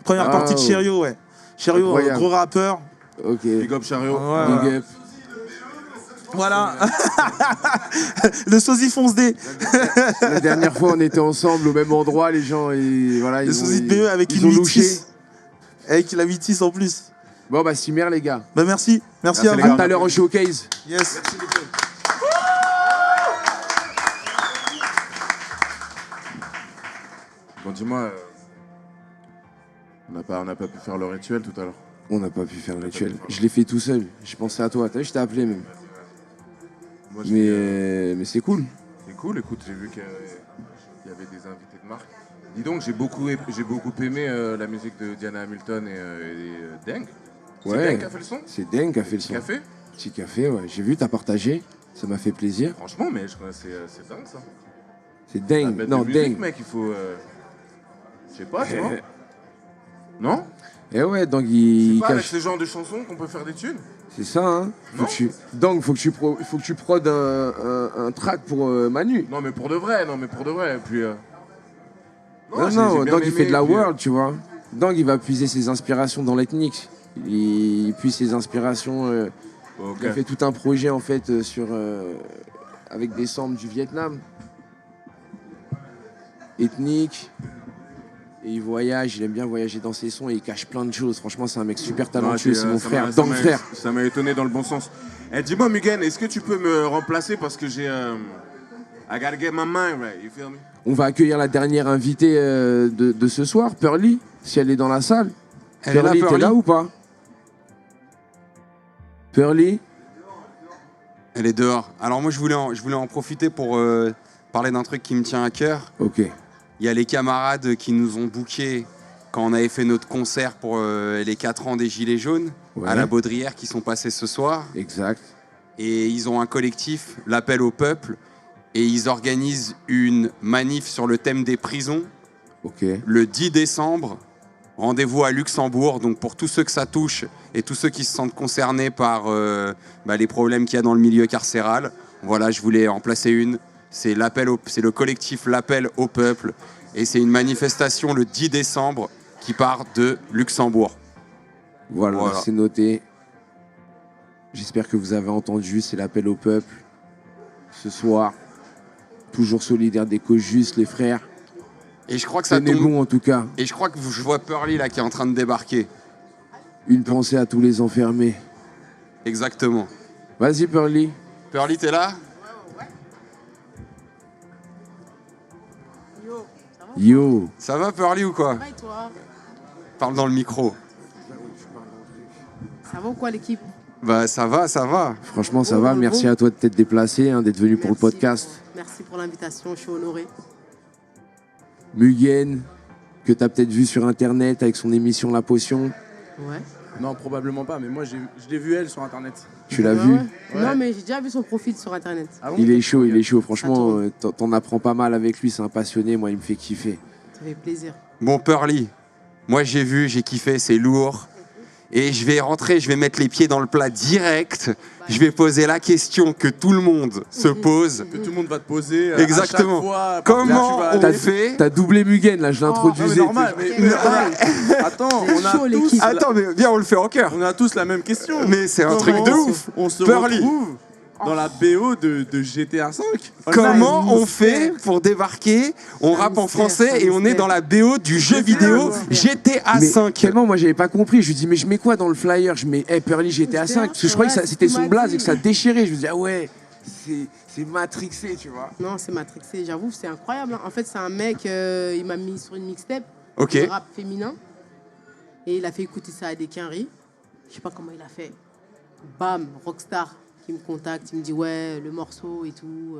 première partie de Ah, Cherio, ouais. Cherio, Incroyable. gros rappeur. Ok. Big up Chariot. Ouais, Big up. voilà. Le sosie fonce D. La dernière fois, on était ensemble au même endroit, les gens, et voilà. Le ils sosie ont- de BE avec ils une ont louché. 8-6. Avec la 8-6 en plus. Bon, bah, Cimer, les gars. Bah merci. Merci Merci, à les vous. gars. À tout à l'heure au showcase. Yes. Bon, dis-moi, on n'a pas pu faire le rituel tout à l'heure. On n'a pas pu faire le rituel. Je l'ai fait tout seul. J'ai pensé à toi. T'as vu, je t'ai appelé même. Moi, je dis, Mais c'est cool. c'est cool, écoute, j'ai vu qu'il y avait des invités de marque. Dis donc, j'ai beaucoup aimé la musique de Diana Hamilton et Deng. C'est Ouais. Deng qui a fait le son? C'est Deng qui a fait le son. Café? Petit café, ouais. J'ai vu, t'as partagé. Ça m'a fait plaisir. Franchement, mais c'est dingue ça. C'est La Deng. bête Non, de musique, Deng. mec, il faut. Je sais pas, tu vois. Non? Eh ouais, donc C'est il pas avec cache. ce genre de chansons qu'on peut faire des thunes? C'est ça, hein. Donc, faut que tu prodes un track pour Manu. Non, mais pour de vrai, Et puis. Non, j'ai non, bien donc il fait de la aimé, puis, world, tu vois. Donc il va puiser ses inspirations dans l'ethnique. Il puise ses inspirations. Ok. Il a fait tout un projet en fait avec des samples du Vietnam. Ethnique. Et il voyage, il aime bien voyager dans ses sons et il cache plein de choses. Franchement, c'est un mec super talentueux, c'est mon frère, donc frère. Ça m'a étonné dans le bon sens. Eh, dis-moi, Mugen, est-ce que tu peux me remplacer parce que j'ai. I gotta get my mind right, you feel me? On va accueillir la dernière invitée de ce soir, Pearly, si elle est dans la salle. Elle est là, Pearly, t'es Pearly là ou pas? Pearly? Elle est dehors. Alors moi, je voulais en profiter pour parler d'un truc qui me tient à cœur. Ok. Il y a les camarades qui nous ont bookés quand on avait fait notre concert pour les 4 ans des Gilets jaunes Ouais. à la Baudrière qui sont passés ce soir. Exact. Et ils ont un collectif, l'appel au peuple, et ils organisent une manif sur le thème des prisons Ok. le 10 décembre. Rendez-vous à Luxembourg. Donc pour tous ceux que ça touche et tous ceux qui se sentent concernés par les problèmes qu'il y a dans le milieu carcéral, voilà, je voulais en placer une. C'est le collectif L'Appel au Peuple. Et c'est une manifestation le 10 décembre qui part de Luxembourg. Voilà, Voilà. c'est noté. J'espère que vous avez entendu, c'est l'appel au peuple. Ce soir, toujours solidaire des causes justes, les frères. Et je crois que ça Tenez tombe. bon en tout cas. Et je crois que je vois Pearly là qui est en train de débarquer. Une pensée à tous les enfermés. Exactement. Vas-y Pearly. Pearly, t'es là? Yo. Ça va Pearly ou quoi? Et toi? Parle dans le micro. Ça va ou quoi l'équipe? Bah ça va, ça va. Franchement ça va, merci à toi de t'être déplacé, hein, d'être venu pour le podcast. Merci pour l'invitation, je suis honoré. Mugen, que t'as peut-être vu sur internet avec son émission La Potion. Ouais. Non, probablement pas, mais moi je l'ai vu elle sur internet. Tu l'as Ouais, vu? ouais. Non, mais j'ai déjà vu son profil sur internet. Ah bon? Il est chaud, franchement, tourne. t'en apprends pas mal avec lui, c'est un passionné, moi il me fait kiffer. Ça fait plaisir. Bon Pearly, moi j'ai vu, j'ai kiffé, c'est lourd. Et je vais rentrer, je vais mettre les pieds dans le plat direct. Je vais poser la question que tout le monde se pose. Que tout le monde va te poser. Exactement. À chaque fois, Comment partout où tu vas on aller. fait? T'as doublé Mugen là, je Non, mais l'introduisais. normal, attends, on a chaud, tous, l'équipe. Attends, mais viens, on le fait en cœur. on a tous la même question. Mais c'est un truc de Comment ouf. On se Pearly. retrouve dans la BO de GTA 5. Comment Online, on fait pour débarquer? On rappe en mystère, français un et on est mystère. dans la BO du jeu vidéo GTA Mais 5. tellement, moi, j'avais pas compris. Je lui dis, mais je mets quoi dans le flyer? Je mets Pearly GTA 5. Parce que je croyais que Ouais, c'était c'est ce son qu'il blaze m'a et que ça dit. déchirait. Je me dis, ah ouais, c'est matrixé, tu vois. Non, c'est matrixé, j'avoue, c'est incroyable. Hein. En fait, c'est un mec, il m'a mis sur une mixtape, Ok. de rap féminin, et il a fait écouter ça à des quinries. Je sais pas comment il a fait. Bam, Rockstar qui me contacte, il me dit ouais, le morceau et tout,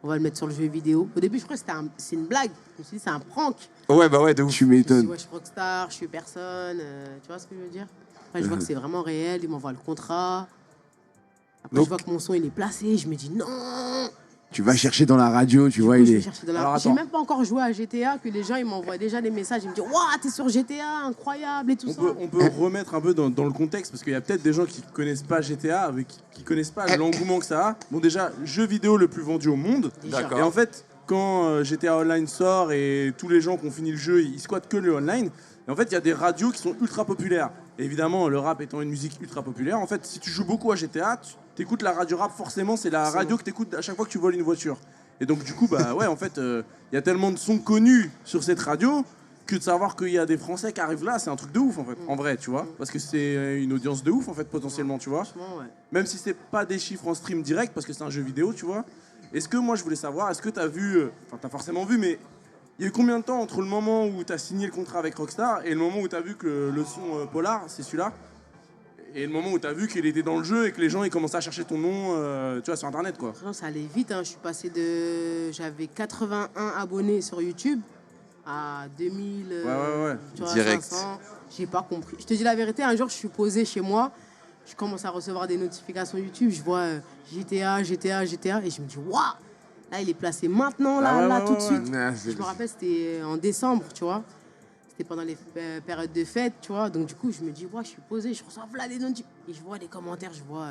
on va le mettre sur le jeu vidéo. Au début, je crois que c'est une blague. Je me suis dit, c'est un prank. Ouais, bah ouais, de ouf. Tu Je me suis dit, m'étonnes. ouais, je suis Rockstar, je suis personne, tu vois ce que je veux dire? Après, je vois que c'est vraiment réel, il m'envoie le contrat. Après, Donc- je vois que mon son, il est placé, je me dis non. Tu vas chercher dans la radio, tu vois, Du coup, il je vais est. chercher dans la- Alors, J'ai attends. même pas encore joué à GTA, que les gens ils m'envoient déjà des messages, ils me disent waouh, t'es sur GTA, incroyable et tout ça. On peut remettre un peu dans le contexte parce qu'il y a peut-être des gens qui connaissent pas GTA, qui connaissent pas l'engouement que ça a. Bon, déjà, jeu vidéo le plus vendu au monde. Déjà. D'accord. Et en fait, quand GTA Online sort et tous les gens qui ont fini le jeu, ils squattent que le online. Et en fait, il y a des radios qui sont ultra populaires. Et évidemment, le rap étant une musique ultra populaire, en fait, si tu joues beaucoup à GTA, tu écoutes la radio rap, forcément, c'est la radio que tu écoutes à chaque fois que tu voles une voiture. Et donc, du coup, bah ouais, en fait, il y a tellement de sons connus sur cette radio que de savoir qu'il y a des Français qui arrivent là, c'est un truc de ouf, en fait, en vrai, tu vois. Parce que c'est une audience de ouf, en fait, potentiellement, tu vois. Franchement, ouais. Même si c'est pas des chiffres en stream direct, parce que c'est un jeu vidéo, tu vois. Est-ce que, moi, je voulais savoir, est-ce que t'as vu, enfin, t'as forcément vu, mais il y a eu combien de temps entre le moment où t'as signé le contrat avec Rockstar et le moment où t'as vu que le son Polar, c'est celui-là, et le moment où t'as vu qu'il était dans le jeu et que les gens ils commençaient à chercher ton nom, tu vois, sur internet, quoi. Franchement, ça allait vite, hein. Je suis passé de. J'avais 81 abonnés sur YouTube à 2000. Ouais. Tu vois, Direct. 500. J'ai pas compris. Je te dis la vérité, un jour, je suis posé chez moi, je commence à recevoir des notifications YouTube, je vois GTA, et je me dis waouh! Là, il est placé maintenant, là, Ah ouais, là, ouais, tout de ouais, suite. Ah, Je me rappelle, c'était en décembre, tu vois. C'était pendant les périodes de fête, tu vois. Donc, du coup, je me dis, ouais, je suis posé, je reçois là les notes. Et je vois les commentaires, je vois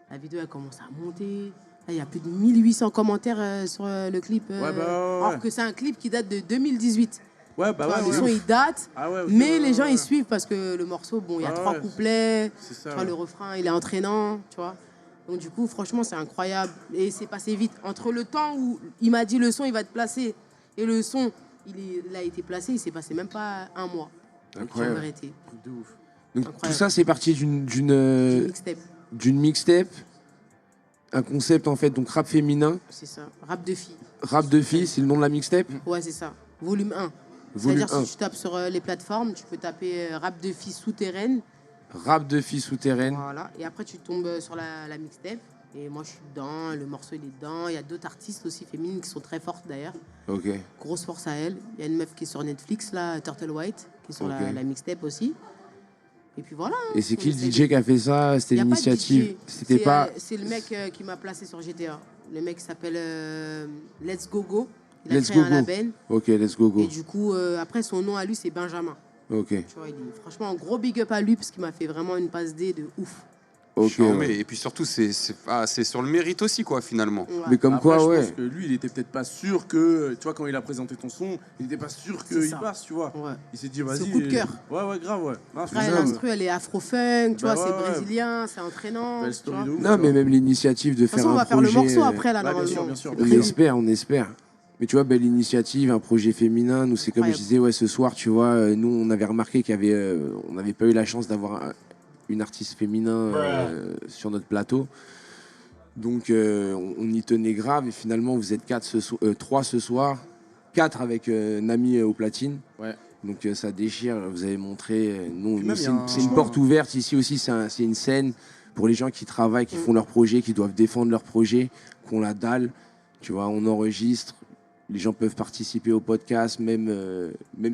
la vidéo, elle commence à monter. Là, il y a plus de 1800 commentaires sur le clip. Ouais. Alors que c'est un clip qui date de 2018. Ouais, Tu bah vois, ouais. le son, il date. Ah ouais, ok, Mais ouais, les gens, ouais. ils suivent parce que le morceau, bon, il y a Ouais, 3 ouais. couplets. C'est ça. Tu vois, Ouais. le refrain, il est entraînant, tu vois. Donc, du coup, franchement, c'est incroyable. Et c'est passé vite. Entre le temps où il m'a dit le son, il va te placer, et le son, il a été placé, il s'est passé même pas un mois. Incroyable. En vérité. Truc de ouf. Donc tout Incroyable. ça, c'est parti Du mixtape, d'une mixtape, un concept en fait, donc rap féminin, c'est ça. Rap de filles. rap de filles, c'est le nom de la mixtape. Ouais, c'est ça. Volume 1. Volume C'est-à-dire, 1. si tu tapes sur les plateformes, tu peux taper rap de filles souterraines. Rap de filles souterraines. Voilà. Et après, tu tombes sur la mixtape. Et moi, je suis dedans. Le morceau, il est dedans. Il y a d'autres artistes aussi féminines qui sont très fortes d'ailleurs. Ok. Grosse force à elle. Il y a une meuf qui est sur Netflix, là, Turtle White, qui est sur Ok. la mixtape aussi. Et puis voilà. Et c'est qui le On essaie DJ qui a fait ça? C'était Y a pas de l'initiative. DJ. C'était C'est, pas. c'est le mec qui m'a placé sur GTA. Le mec s'appelle Let's Go Go. Il a Let's créé Go un Go. label. Ok, let's go go. Et du coup, après, son nom à lui, c'est Benjamin. Ok. Tu vois, franchement, un gros big up à lui parce qu'il m'a fait vraiment une passe D de ouf. Ok. Chiant, ouais. mais- Et puis surtout, c'est sur le mérite aussi, quoi, finalement. Ouais. Mais comme Après, quoi, je ouais. pense que lui, il était peut-être pas sûr que, tu vois, quand il a présenté ton son, il était pas sûr C'est qu'il ça. passe, tu vois. Ouais. Il s'est dit, C'est vas-y. coup de cœur. Ouais, grave, ouais. Ah, Après, c'est l'instru, elle est afro-funk, tu Bah vois, ouais, c'est ouais. brillant, c'est entraînant. Belle tu story vois. de ouf. Non, mais même l'initiative de De toute faire façon, on un va faire le projet. morceau après, là, Ouais, bien normalement. sûr, bien sûr. C'est On prévu. espère, on espère. Mais tu vois, belle initiative, un projet féminin. Nous, c'est comme je Incroyable. disais, ouais, ce soir, tu vois, nous, on avait remarqué qu'il y avait, on n'avait pas eu la chance d'avoir une artiste féminin sur notre plateau. Donc, on y tenait grave. Et finalement, vous êtes 3 ce soir, 4 avec Nami au platine. Ouais. Donc, ça déchire. Vous avez montré. Nous, Puis même, c'est il y a un- c'est une porte ouverte. Ici aussi, c'est une scène pour les gens qui travaillent, qui font leur projet, qui doivent défendre leur projet, qu'on la dalle. Tu vois, on enregistre. Les gens peuvent participer au podcast, même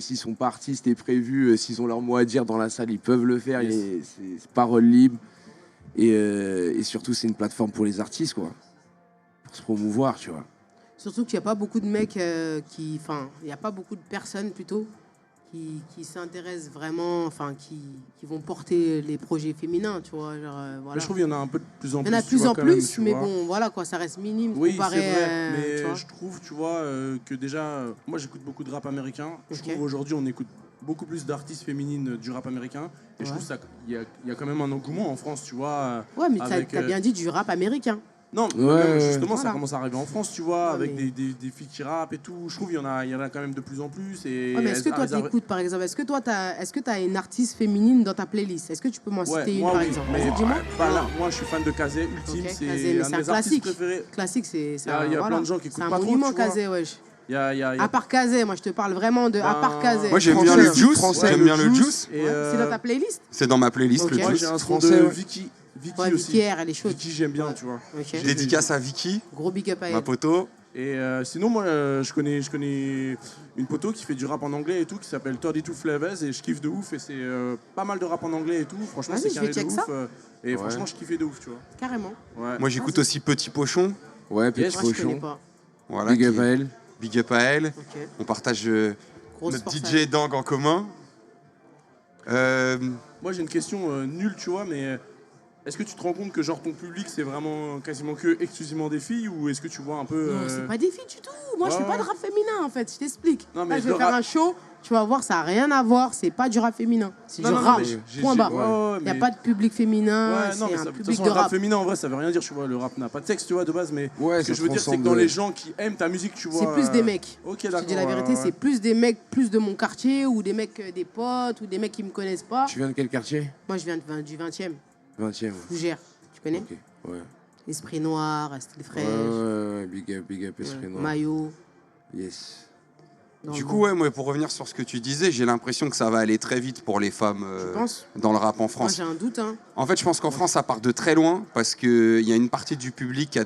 s'ils sont pas artistes et prévus, s'ils ont leur mot à dire dans la salle, ils peuvent le faire. Yes. C'est parole libre. Et surtout, c'est une plateforme pour les artistes, quoi. Pour se promouvoir, tu vois. Surtout qu'il n'y a pas beaucoup de mecs Enfin, il n'y a pas beaucoup de personnes plutôt qui s'intéressent vraiment, enfin, qui vont porter les projets féminins, tu vois. Genre, Mais voilà. je trouve qu'il y en a un peu de plus en Il plus. y en a de tu plus vois, en quand même, plus, tu mais vois. bon, voilà quoi, ça reste minime Oui, comparé c'est vrai, tu mais vois. je trouve, tu vois, que déjà, moi j'écoute beaucoup de rap américain. Je Ok. trouve aujourd'hui on écoute beaucoup plus d'artistes féminines du rap américain. Et je Ouais. trouve qu'il y a quand même un engouement en France, tu vois. Ouais, mais avec, t'as bien dit du rap américain. Non, Ouais, même, justement, ça Voilà. commence à arriver en France, tu vois, Ouais, avec mais- des filles qui rappent et tout. Je trouve qu'il y en a quand même de plus en plus. Et Ouais, mais est-ce que toi, t'écoutes, par exemple, est-ce que tu as une artiste féminine dans ta playlist? Est-ce que tu peux m'en Ouais, citer une, moi, par oui, exemple? mais Vas-y, dis-moi. moi, je suis fan de Kazé, Ultime, Ok, c'est Kazé, mais un c'est de un mes artistes classique. préférés. Classique, c'est Il y a voilà. plein de gens qui C'est écoutent un pas trop, monument, tu vois. Kazé, wesh. Il y a- À part Kazé, moi, je te parle vraiment de à part Kazé. Moi, j'aime bien Français, le Juice. français, J'aime le bien le Juice. Juice. Et, C'est dans ta playlist? C'est dans ma playlist, Ok. le moi, Juice. j'ai un son Français, de ouais. Vicky Ouais, aussi. Vicky R, elle est chaude. Vicky, j'aime bien, tu vois. Ok. Dédicace à Vicky, Gros big up à ma elle. poteau. Et sinon, moi, je connais une poteau qui fait du rap en anglais et tout, qui s'appelle 32 Flavors, et je kiffe de ouf. Et c'est pas mal de rap en anglais et tout. Franchement, Vas-y, c'est je carré vais de check ouf. ça. Et franchement, je kiffais de ouf, tu vois. Carrément. Ouais. Moi, j'écoute aussi Petit Pochon. Ouais, petit Yes. Moi, je connais cochon. pas. Voilà, Big qui up est- à elle. Big up à elle. Ok. On partage Grosse notre force à DJ Dang en commun. Moi, j'ai une question nulle, tu vois, mais est-ce que tu te rends compte que genre ton public, c'est vraiment quasiment que exclusivement des filles, ou est-ce que tu vois un peu... Non, c'est pas des filles du tout. Moi, je fais pas de rap féminin, en fait. Je t'explique. Non, mais Là, je le vais faire rap- un show. Tu vas voir, ça n'a rien à voir. C'est pas du rap féminin. C'est du Non, non, rap. mais Point barre. ouais, Il n'y a mais- pas de public féminin. Ouais, non, c'est mais un ça, de toute public façon, de le rap rap. féminin, en vrai, ça veut rien dire, tu vois. Le rap n'a pas de sexe, tu vois, de base, mais Ouais, ce que ça je veux dire, c'est que transcende, dans les gens qui aiment ta musique, tu vois... C'est plus des mecs. Ok, Je d'accord. te dis la vérité, ouais, c'est plus des mecs, plus de mon quartier, ou des mecs, des potes, ou des mecs qui me connaissent pas. Tu viens de quel quartier? Moi, je viens du 20e. 20e. Fougères. Tu connais? Ok, ouais. Esprit Noir, Style Fraîche, Ouais, big up, esprit noir. Maillot. Yes. Du coup, ouais, moi, pour revenir sur ce que tu disais, j'ai l'impression que ça va aller très vite pour les femmes Tu penses? dans le rap en Moi, France. j'ai un doute, hein. En fait, je pense qu'en France, ça part de très loin parce qu'il y a une partie du public qui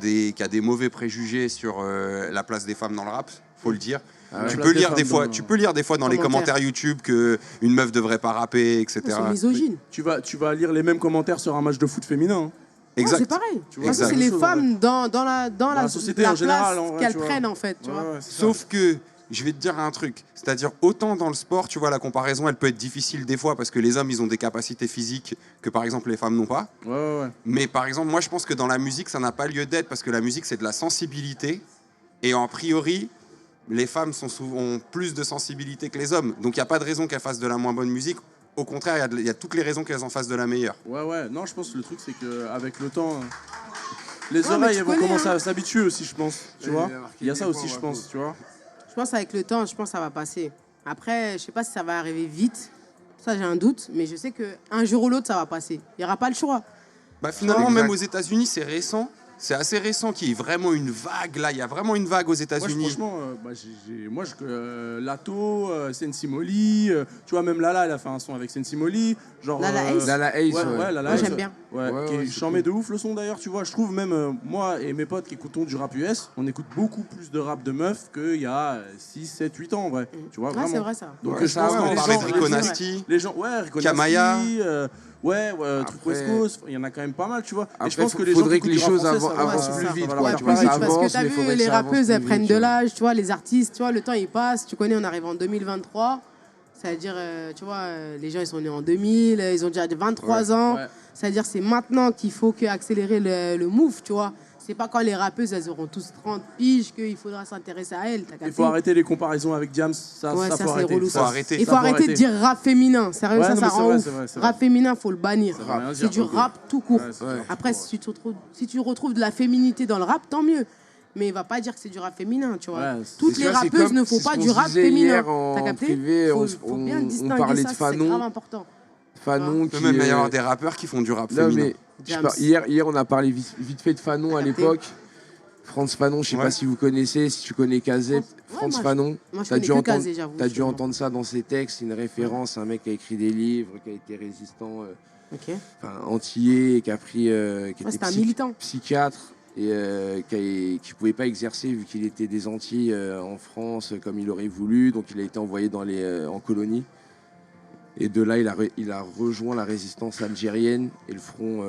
a des mauvais préjugés sur la place des femmes dans le rap, faut le dire. Ah ouais. Tu La peux place des lire des femmes fois, dans- tu peux lire des fois dans les Commentaires. commentaires YouTube que une meuf devrait pas rapper, etc. Ils sont misogynes. Tu vas lire les mêmes commentaires sur un match de foot féminin. Hein. Ouais, Exact. c'est pareil. De toute façon, Exact. c'est les Chose, femmes dans la société la en général, place en vrai, qu'elles tu vois. prennent, en fait. Tu vois. Ouais, c'est ça. Sauf que je vais te dire un truc, c'est-à-dire autant dans le sport, tu vois, la comparaison, elle peut être difficile des fois parce que les hommes, ils ont des capacités physiques que par exemple les femmes n'ont pas. Ouais. Mais par exemple, moi, je pense que dans la musique, ça n'a pas lieu d'être parce que la musique, c'est de la sensibilité. Et en priori, les femmes ont plus de sensibilité que les hommes. Donc, il n'y a pas de raison qu'elles fassent de la moins bonne musique. Au contraire, il y a toutes les raisons qu'elles en fassent de la meilleure. Ouais. Non, je pense que le truc, c'est qu'avec le temps, les Ouais, mais oreilles tu elles vont connais, commencer hein. à s'habituer aussi, je pense. Tu vois. il a marqué Il y a ça des aussi, points, je pense, tu vois. Je pense avec le temps, je pense que ça va passer. Après, je sais pas si ça va arriver vite. Ça, j'ai un doute. Mais je sais qu'un jour ou l'autre, ça va passer. Il n'y aura pas le choix. Bah, finalement, Exact. même aux États-Unis, c'est récent. C'est assez récent qu'il y ait vraiment une vague. Là, il y a vraiment une vague aux États-Unis. Franchement, Lato, Sensi Molly, tu vois, même Lala, elle a fait un son avec Sensi Molly. Genre, Lala Ace. Lala Ace, Ouais, ouais. Lala Moi, Ace, j'aime bien. Ouais, Ouais, qui ouais, est c'est charmé cool. de ouf le son d'ailleurs, tu vois. Je trouve même moi et mes potes qui écoutons du rap US, on écoute beaucoup plus de rap de meufs qu'il y a 6, 7, 8 ans en vrai. Tu vois, Ouais, vraiment. c'est vrai, ça. Donc Ouais, je ça, pense ouais, que on les parlait gens, de les Rico gens- Nasty. les gens, ouais, Rico Kamaya. Nasty, truc Après- West Coast, il y en a quand même pas mal, tu vois. Et Après, je pense que les gens faudrait qui que les écoutent du choses rap français, ça va, avancent ça plus va vite, leur quoi. faire Tu Plus vois, vite, ça parce que avance, t'as mais vu, faudrait que les ça avance rappeuses, plus elles prennent vite, de tu vois. l'âge, tu vois, les artistes, tu vois, le temps il passe, tu connais, on arrive en 2023, c'est-à-dire, tu vois, les gens ils sont nés en 2000, ils ont déjà 23 ans, Ouais. c'est-à-dire c'est maintenant qu'il faut accélérer le move, tu vois. C'est pas quand les rappeuses elles auront tous 30 piges qu'il faudra s'intéresser à elles. T'as Il capté. faut arrêter les comparaisons avec Diams, ça Ouais, ça, faut c'est arrêter. relou, Faut arrêter. Il faut Ça, arrêter de dire rap féminin. Sérieux, Ouais, ça, non, ça mais c'est rend vrai, ouf. c'est vrai, c'est Rap vrai. féminin, faut le bannir. Ça veut rien C'est dire, du ok. rap tout court. Ouais, c'est Ouais. vrai. Après, si tu retrouves de la féminité dans le rap, tant mieux. Mais il va pas dire que c'est du rap féminin, tu vois. Ouais, Toutes Tu les vois, c'est rappeuses comme- ne font c'est pas ce du qu'on rap disait féminin. hier en T'as capté? privé, Faut bien distinguer parlait ça, de c'est Fanon. grave important. Fanon Il peut qui même y avoir est- des rappeurs qui font du rap Non, féminin. mais je sais James. pas, hier, on a parlé vite fait de Fanon à T'as capté l'époque. Franz Fanon, je sais Ouais. pas si vous connaissez, si tu connais Kazé. Franz moi, Fanon, moi, je t'as connais dû, que entendre, Kazé, j'avoue, t'as dû sûrement. entendre ça dans ses textes. C'est une référence, un mec qui a écrit des livres, qui a été résistant, Ok. enfin, antillais, qui a pris, qui Ouais, était c'est un militant. psychiatre et qui pouvait pas exercer vu qu'il était des Antilles en France comme il aurait voulu. Donc il a été envoyé en colonie. Et de là, il a rejoint la résistance algérienne et le front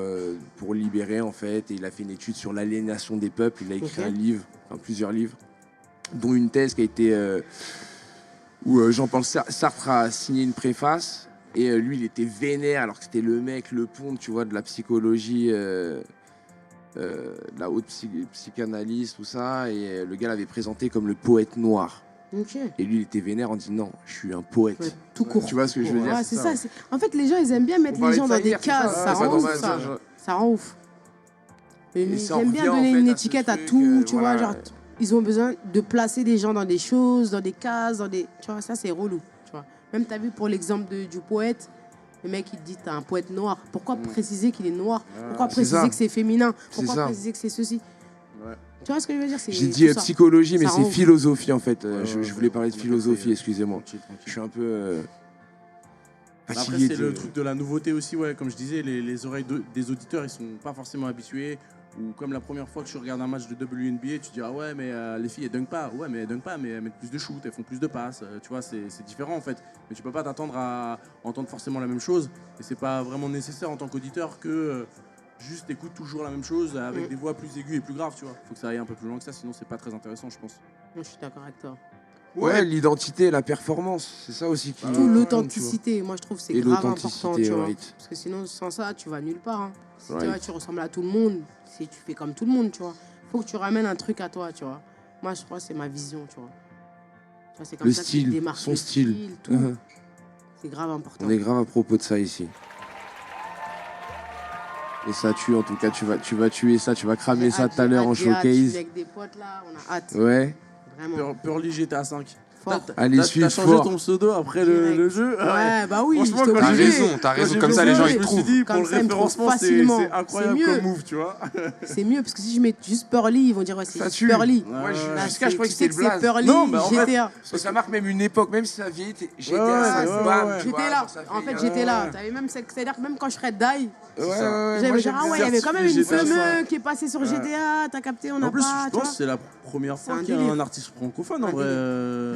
pour libérer, en fait. Et il a fait une étude sur l'aliénation des peuples. Il a écrit Ok. un livre, enfin, plusieurs livres, dont une thèse qui a été... où Jean-Paul Sartre a signé une préface. Et lui, il était vénère, alors que c'était le mec, le pont, tu vois, de la psychologie, de la haute psychanalyse, tout ça. Et le gars l'avait présenté comme le poète noir. Ok. Et lui, il était vénère en disant non, je suis un poète. Ouais, tout court. Tu vois ce que je veux dire Ouais, c'est ça. En fait, les gens, ils aiment bien mettre On les parlait gens de ça dans des hier, c'est cases. ça. Ça Ouais, rend c'est ouf, ça. dans ma- Ça rend ouf. Et ça J'aime bien revient, en donner fait, une à ce étiquette à truc, tout, tu voilà. vois. Genre, ils ont besoin de placer des gens dans des choses, dans des cases, dans des. Tu vois, ça, c'est relou. Tu vois. Même, tu as vu pour l'exemple du poète, le mec, il te dit, t'es un poète noir. Pourquoi préciser qu'il est noir? Pourquoi c'est préciser ça. que c'est féminin? C'est Pourquoi ça. préciser que c'est ceci? Ouais. Tu vois ce que je veux dire? J'ai dit tout ça. psychologie, mais Ça c'est rend- philosophie en fait. Je ouais, voulais parler de philosophie, excusez-moi. Tranquille, tranquille. Je suis un peu Après, fatigué. c'est le truc de la nouveauté aussi, ouais. Comme je disais, les oreilles des auditeurs, ils sont pas forcément habitués. Ou comme la première fois que tu regardes un match de WNBA, tu te dis ah ouais, mais les filles elles dunkent pas. Ouais, mais elles dunkent pas, mais elles mettent plus de shoot, elles font plus de passes. Tu vois, c'est différent en fait. Mais tu peux pas t'attendre à entendre forcément la même chose. Et c'est pas vraiment nécessaire en tant qu'auditeur que juste écoute toujours la même chose avec des voix plus aiguës et plus graves, tu vois. Faut que ça aille un peu plus loin que ça, sinon c'est pas très intéressant, je pense. Je suis d'accord avec toi. Ouais, l'identité, la performance, c'est ça aussi qui. Surtout l'authenticité, moi je trouve que c'est Et grave important, l'authenticité, tu vois. right. Parce que sinon, sans ça, tu vas nulle part. Hein. Si Right. tu vois, tu ressembles à tout le monde, si tu fais comme tout le monde, tu vois. Faut que tu ramènes un truc à toi, tu vois. Moi, je crois que c'est ma vision, tu vois. Tu vois, c'est comme Le ça que style, tu démarques son le style. tout. C'est grave important. On est grave à propos de ça ici. Et ça tue, en tout cas, tu vas tuer ça, tu vas cramer ça tout à l'heure en J'ai hâte, je suis showcase. avec des potes là, on a hâte. Ouais. Vraiment. Pearly GTA 5. Fort. Allez, T'as suivre changé fort. ton pseudo après le jeu. Ouais, bah oui, Franchement, j'étais quand T'as j'ai obligée. vu- raison, t'as quand raison. j'ai Comme vu ça, les gens, je ils me suis trouvent. dit, Comme pour le ça, ils me trouvent référencement, c'est facilement. incroyable C'est mieux. comme move, tu vois. C'est mieux parce que si je mets juste Pearly, ils vont dire ouais, c'est Ça juste tue. Pearly. Moi, Là, jusqu'à je c'est- crois tu que sais c'était que le blaze. c'est Pearly, Non, mais en fait, GTA. Parce que ça marque même une époque, même si ça vieillit, GTA, ouais, ça, ouais, bam, ouais. tu vois, J'étais là. genre, ça En fait- fait, j'étais là. T'avais même, c'est-à-dire que même quand je serais die, Ouais, j'allais moi, me j'aime dire ah ouais, il y bien. avait quand même une GTA fameuse 5. qui est passée sur GTA. T'as capté, on n'a En plus, pas. je tu vois. pense que c'est la première fois un qu'il y a délire. un artiste francophone en Un vrai. délire.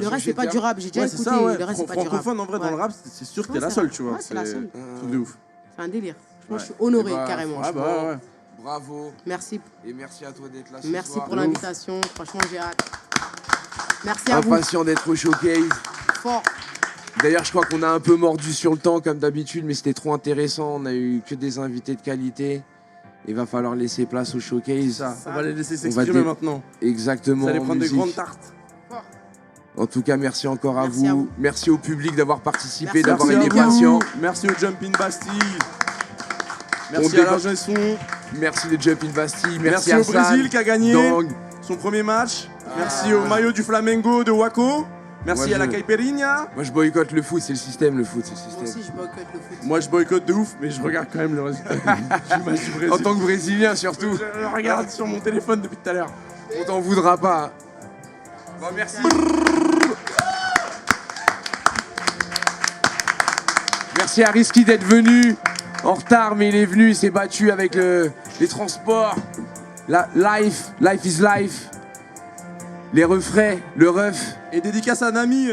Le reste, c'est pas GTA. du rap. J'ai déjà Ouais, c'est écouté. ça, ouais. Le reste, c'est pas du rap. Francophone en vrai dans le Ouais. rap, c'est sûr que Ouais, t'es la c'est seule, vrai. tu vois. Ouais, c'est la seule. Truc de ouf. C'est un délire. Moi, je suis Eh honoré ben, carrément. Ah bah ouais. Bravo. Merci. Et merci à toi d'être là ce Merci soir. pour l'invitation. Franchement, j'ai hâte. Merci à vous. Impatient d'être au showcase. Fort. D'ailleurs, je crois qu'on a un peu mordu sur le temps comme d'habitude, mais c'était trop intéressant. On a eu que des invités de qualité. Il va falloir laisser place au showcase. On va les laisser On va s'exprimer dé- maintenant. Exactement. Vous allez en prendre des musique. grandes tartes. En tout cas, merci encore Merci à à vous. vous. Merci au public d'avoir participé, Merci d'avoir Merci été à vous. patient. Merci au Jumping Bastille. On Merci à débat- l'ingé son. Merci de Jump in Bastille. Merci à au San, Brésil qui a gagné Dang. son premier match. Merci au maillot du Flamengo de Waco. Merci Moi, à la je- Caipirinha. Moi, je boycotte le foot, c'est le système, le foot, c'est le Moi système. aussi, je boycotte le foot. Moi je boycotte de ouf, mais je regarde quand même le résultat du match du Brésil. En tant que Brésilien, surtout. Je le regarde sur mon téléphone depuis tout à l'heure. On t'en voudra pas. Bon, merci. Merci à Risky d'être venu. En retard, mais il est venu, il s'est battu avec les transports. Life is life. Les refrains, le ref. Et dédicace à Nami.